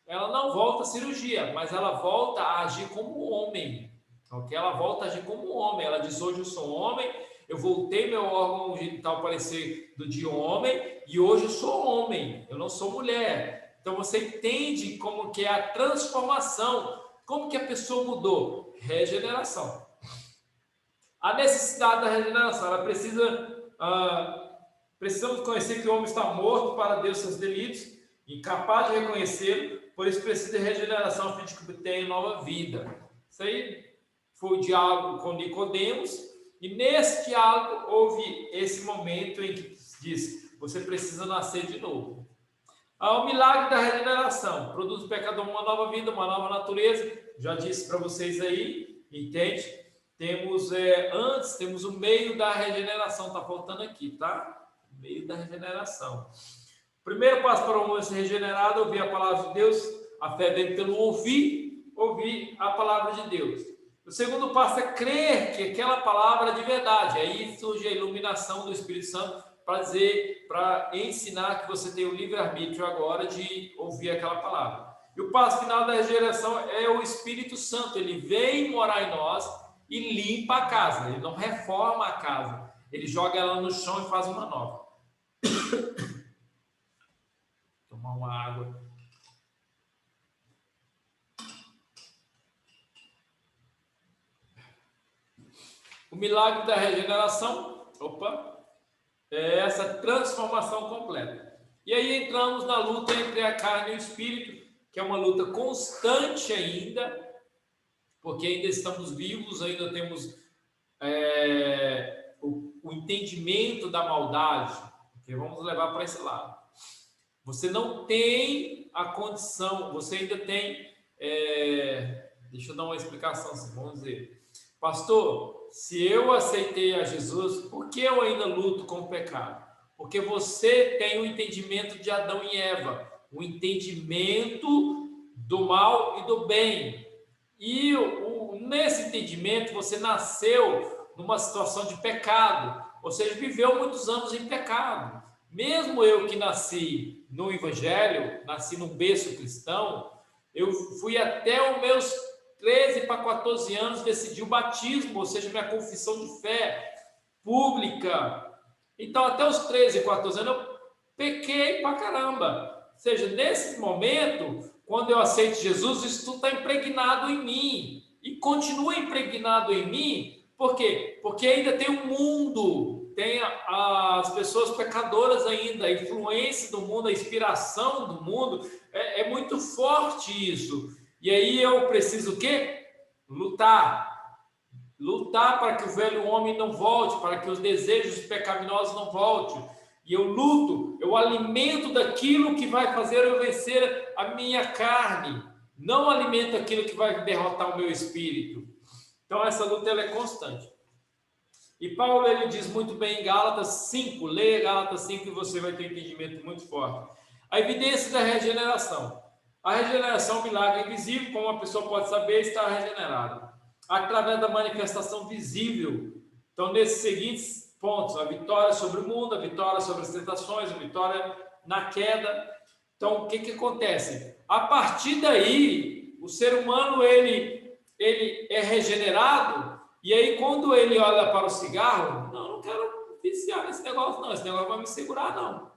ela não volta à cirurgia, mas ela volta a agir como homem, ok? Ela volta a agir como homem, ela diz, hoje eu sou homem, eu voltei meu órgão genital parecer do de homem, e hoje eu sou homem, eu não sou mulher. Então você entende como que é a transformação. Como que a pessoa mudou? Regeneração. A necessidade da regeneração, ela precisamos conhecer que o homem está morto para Deus seus delitos, incapaz de reconhecê-lo, por isso precisa de regeneração a fim de que tenha nova vida. Isso aí foi o diálogo com Nicodemos, e nesse diálogo houve esse momento em que diz, você precisa nascer de novo. O milagre da regeneração produz o pecador uma nova vida, uma nova natureza. Já disse para vocês aí, entende? Temos antes, temos o meio da regeneração, está faltando aqui, tá? O meio da regeneração. O primeiro passo para o homem ser regenerado é ouvir a palavra de Deus. A fé vem pelo ouvir a palavra de Deus. O segundo passo é crer que aquela palavra é de verdade. Aí surge a iluminação do Espírito Santo para dizer, para ensinar que você tem o livre-arbítrio agora de ouvir aquela palavra. E o passo final da regeneração é o Espírito Santo. Ele vem morar em nós e limpa a casa. Ele não reforma a casa. Ele joga ela no chão e faz uma nova. Tomar uma água. O milagre da regeneração, é essa transformação completa. E aí entramos na luta entre a carne e o espírito, que é uma luta constante ainda, porque ainda estamos vivos, ainda temos o entendimento da maldade, que vamos levar para esse lado. Você não tem a condição, você ainda tem... deixa eu dar uma explicação, vamos dizer. Pastor, se eu aceitei a Jesus, por que eu ainda luto com o pecado? Porque você tem o entendimento de Adão e Eva, o entendimento do mal e do bem. E nesse entendimento você nasceu numa situação de pecado, ou seja, viveu muitos anos em pecado. Mesmo eu que nasci no Evangelho, nasci num berço cristão, eu fui até os meus 13 para 14 anos, decidi o batismo, ou seja, minha confissão de fé pública. Então, até os 13, 14 anos, eu pequei pra caramba. Ou seja, nesse momento, quando eu aceito Jesus, isso tudo está impregnado em mim. E continua impregnado em mim, por quê? Porque ainda tem um mundo, tem as pessoas pecadoras ainda, a influência do mundo, a inspiração do mundo, é muito forte isso. E aí eu preciso o quê? Lutar. Lutar para que o velho homem não volte, para que os desejos pecaminosos não voltem. E eu luto, eu alimento daquilo que vai fazer eu vencer a minha carne. Não alimento aquilo que vai derrotar o meu espírito. Então essa luta ela é constante. E Paulo ele diz muito bem em Gálatas 5, leia Gálatas 5 e você vai ter um entendimento muito forte. A evidência da regeneração. A regeneração é um milagre invisível, como uma pessoa pode saber, está regenerada. Através da manifestação visível. Então, nesses seguintes pontos, a vitória sobre o mundo, a vitória sobre as tentações, a vitória na queda. Então, o que acontece? A partir daí, o ser humano, ele é regenerado, e aí quando ele olha para o cigarro, não quero viciar nesse negócio não, esse negócio vai me segurar não.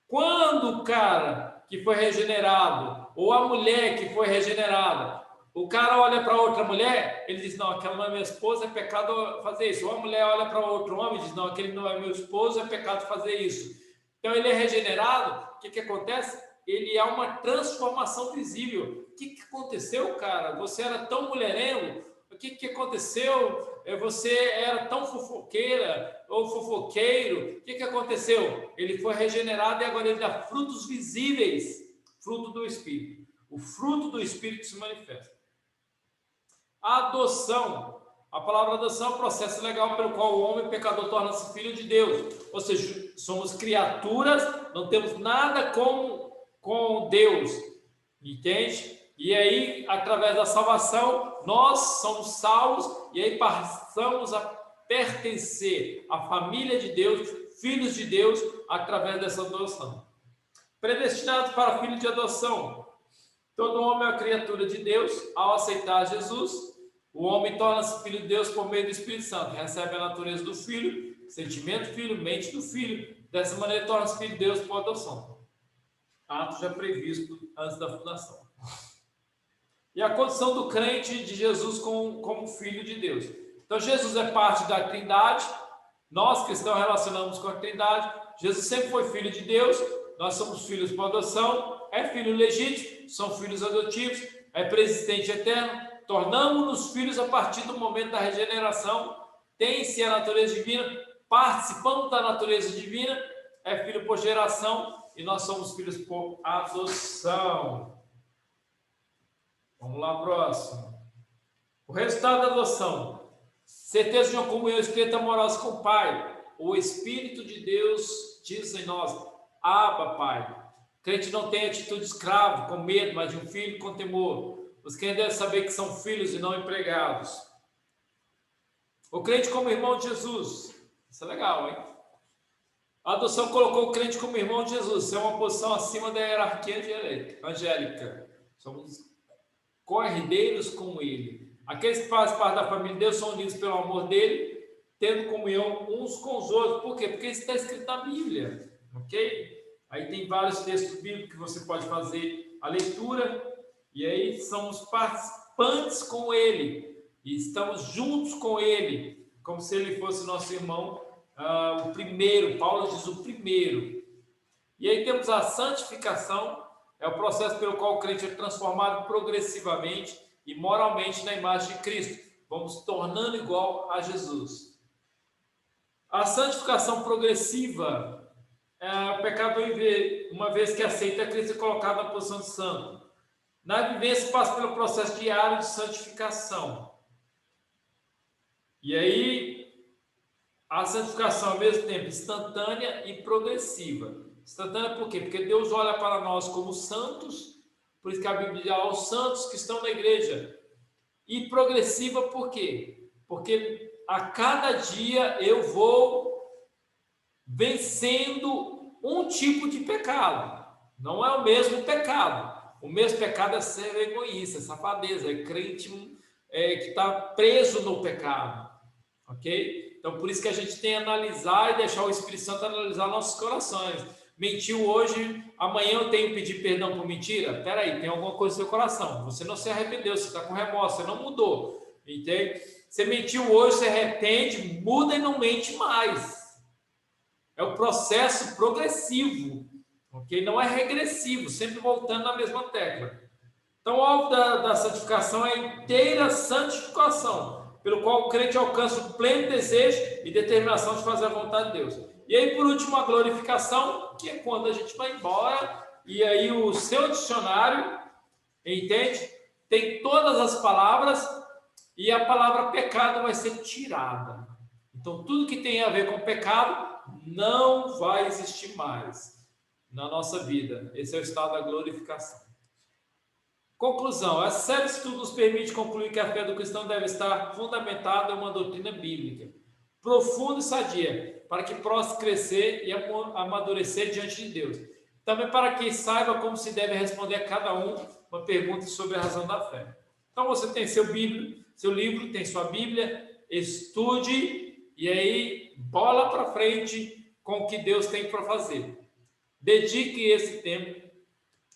Quando o cara que foi regenerado, ou a mulher que foi regenerada, o cara olha para outra mulher, ele diz, não, aquela não é minha esposa, é pecado fazer isso. Ou a mulher olha para outro homem e diz, não, aquele não é meu esposo, é pecado fazer isso. Então ele é regenerado, o que acontece? Ele é uma transformação visível. O que aconteceu, cara? Você era tão mulherengo, o que aconteceu? Você era tão fofoqueira ou fofoqueiro, o que aconteceu? Ele foi regenerado e agora ele dá frutos visíveis, fruto do Espírito. O fruto do Espírito se manifesta. A adoção, a palavra adoção é um processo legal pelo qual o homem pecador torna-se filho de Deus. Ou seja, somos criaturas, não temos nada com Deus, entende? E aí, através da salvação, nós somos salvos e aí passamos a pertencer à família de Deus, filhos de Deus, através dessa adoção. Predestinados para filho de adoção. Todo homem é uma criatura de Deus. Ao aceitar Jesus, o homem torna-se filho de Deus por meio do Espírito Santo. Recebe a natureza do filho, sentimento do filho, mente do filho. Dessa maneira, torna-se filho de Deus por adoção. Ato já previsto antes da fundação. E a condição do crente de Jesus como filho de Deus. Então, Jesus é parte da Trindade. Nós cristãos relacionamos com a Trindade. Jesus sempre foi filho de Deus. Nós somos filhos por adoção. É filho legítimo, são filhos adotivos. É preexistente eterno. Tornamos-nos filhos a partir do momento da regeneração. Tem-se a natureza divina. Participamos da natureza divina. É filho por geração. E nós somos filhos por adoção. Vamos lá, próximo. O resultado da adoção. Certeza de uma comunhão estreita amorosa com o Pai. O Espírito de Deus diz em nós, Abba, Pai. O crente não tem atitude de escravo, com medo, mas de um filho com temor. Os crentes devem saber que são filhos e não empregados. O crente como irmão de Jesus. Isso é legal, hein? A adoção colocou o crente como irmão de Jesus. Isso é uma posição acima da hierarquia angélica. Somos co-herdeiros com ele. Aqueles que fazem parte da família de Deus são unidos pelo amor dele, tendo comunhão uns com os outros. Por quê? Porque isso está escrito na Bíblia. Ok? Aí tem vários textos bíblicos que você pode fazer a leitura. E aí somos participantes com ele. E estamos juntos com ele. Como se ele fosse nosso irmão. O primeiro, Paulo diz o primeiro. E aí temos a santificação. É o processo pelo qual o crente é transformado progressivamente e moralmente na imagem de Cristo. Vamos tornando igual a Jesus. A santificação progressiva é o pecador, uma vez que aceita Cristo, é colocado na posição de santo. Na vivência passa pelo processo diário de santificação. E aí, a santificação ao mesmo tempo instantânea e progressiva. Instantânea por quê? Porque Deus olha para nós como santos, por isso que a Bíblia diz aos santos que estão na igreja. E progressiva por quê? Porque a cada dia eu vou vencendo um tipo de pecado. Não é o mesmo pecado. O mesmo pecado é ser egoísta, safadeza, é crente que está preso no pecado. Ok? Então, por isso que a gente tem que analisar e deixar o Espírito Santo analisar nossos corações. Mentiu hoje, amanhã eu tenho que pedir perdão por mentira? Espera aí, tem alguma coisa no seu coração. Você não se arrependeu, você está com remorso, você não mudou. Entende? Você mentiu hoje, se arrepende, muda e não mente mais. É o processo progressivo, ok? Não é regressivo, sempre voltando na mesma tecla. Então, o alvo da santificação é a inteira santificação, pelo qual o crente alcança o pleno desejo e determinação de fazer a vontade de Deus. E aí, por último, a glorificação, que é quando a gente vai embora, e aí o seu dicionário, entende? Tem todas as palavras, e a palavra pecado vai ser tirada. Então, tudo que tem a ver com pecado não vai existir mais na nossa vida. Esse é o estado da glorificação. Conclusão. Essa série de estudos nos permite concluir que a fé do cristão deve estar fundamentada em uma doutrina bíblica profunda e sadia, para que possa crescer e amadurecer diante de Deus. Também para que saiba como se deve responder a cada uma pergunta sobre a razão da fé. Então você tem seu livro, tem sua Bíblia, estude e aí bola para frente com o que Deus tem para fazer. Dedique esse tempo,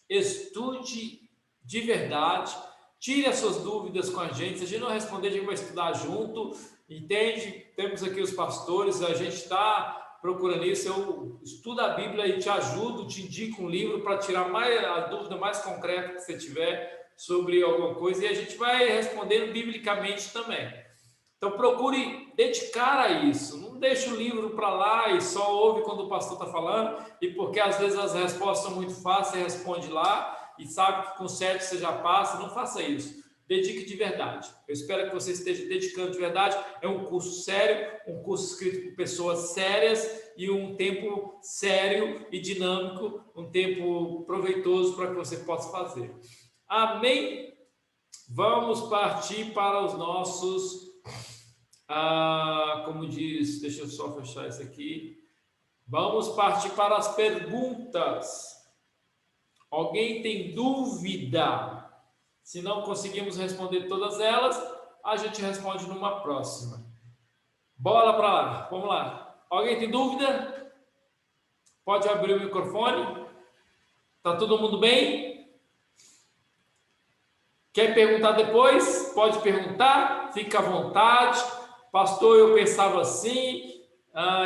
estude de verdade, tire as suas dúvidas com a gente. Se a gente não responder, a gente vai estudar junto, entende? Temos aqui os pastores, a gente está procurando isso. Eu estudo a Bíblia e te ajudo, te indico um livro para tirar a dúvida mais concreta que você tiver sobre alguma coisa, e a gente vai respondendo biblicamente também. Então procure dedicar a isso, não deixe o livro para lá e só ouve quando o pastor está falando, e porque às vezes as respostas são muito fáceis, você responde lá, e sabe que com certo você já passa. Não faça isso. Dedique de verdade. Eu espero que você esteja dedicando de verdade. É um curso sério, um curso escrito por pessoas sérias e um tempo sério e dinâmico, um tempo proveitoso para que você possa fazer. Amém? Vamos partir para os nossos, como diz, deixa eu só fechar isso aqui. Vamos partir para as perguntas. Alguém tem dúvida? Se não conseguimos responder todas elas, a gente responde numa próxima. Bola para lá, vamos lá. Alguém tem dúvida? Pode abrir o microfone. Tá todo mundo bem? Quer perguntar depois? Pode perguntar, fica à vontade. Pastor, eu pensava assim,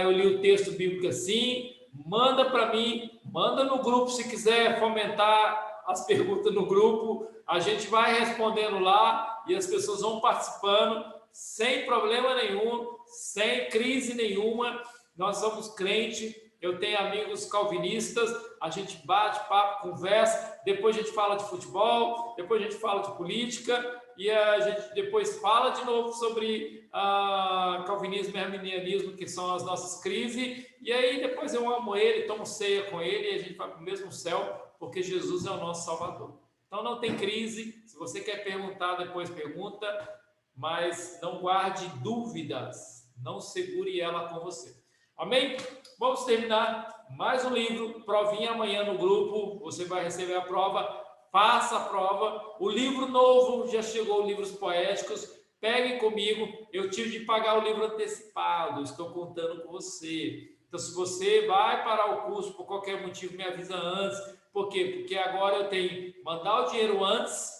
eu li o texto bíblico assim. Manda para mim, manda no grupo se quiser fomentar as perguntas no grupo. A gente vai respondendo lá e as pessoas vão participando sem problema nenhum, sem crise nenhuma. Nós somos crentes, eu tenho amigos calvinistas, a gente bate papo, conversa, depois a gente fala de futebol, depois a gente fala de política e a gente depois fala de novo sobre calvinismo e arminianismo, que são as nossas crises, e aí depois eu amo ele, tomo ceia com ele e a gente vai para o mesmo céu, porque Jesus é o nosso Salvador. Então não tem crise. Se você quer perguntar, depois pergunta. mas não guarde dúvidas, não segure ela com você. Amém? Vamos terminar mais um livro, provinha amanhã no grupo, você vai receber a prova, faça a prova. O livro novo já chegou, livros poéticos, pegue comigo, eu tive de pagar o livro antecipado, estou contando com você. Então, se você vai parar o curso por qualquer motivo, me avisa antes. Por quê? Porque agora eu tenho que mandar o dinheiro antes,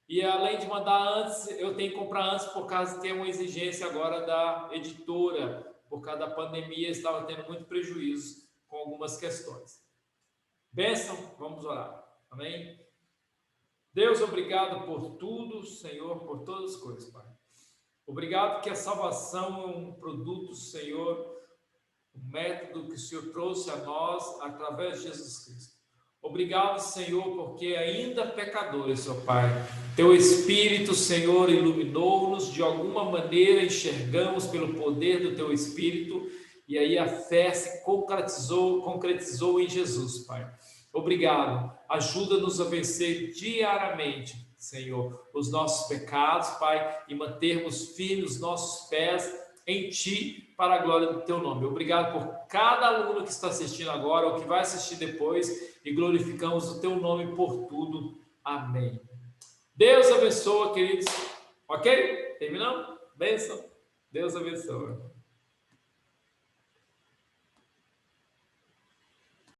e além de mandar antes, eu tenho que comprar antes por causa de ter uma exigência agora da editora. Por causa da pandemia, estava tendo muito prejuízo com algumas questões. Bênção, vamos orar. Amém? Deus, obrigado por tudo, Senhor, por todas as coisas, Pai. Obrigado que a salvação é um produto, Senhor, um método que o Senhor trouxe a nós através de Jesus Cristo. Obrigado, Senhor, porque ainda pecadores, Senhor Pai, Teu Espírito, Senhor, iluminou-nos, de alguma maneira enxergamos pelo poder do Teu Espírito, e aí a fé se concretizou em Jesus, Pai. Obrigado, ajuda-nos a vencer diariamente, Senhor, os nossos pecados, Pai, e mantermos firmes os nossos pés em Ti, para a glória do Teu nome. Obrigado por cada aluno que está assistindo agora, ou que vai assistir depois, e glorificamos o Teu nome por tudo. Amém. Deus abençoe, queridos. Ok? Terminamos? Bênção. Deus abençoe.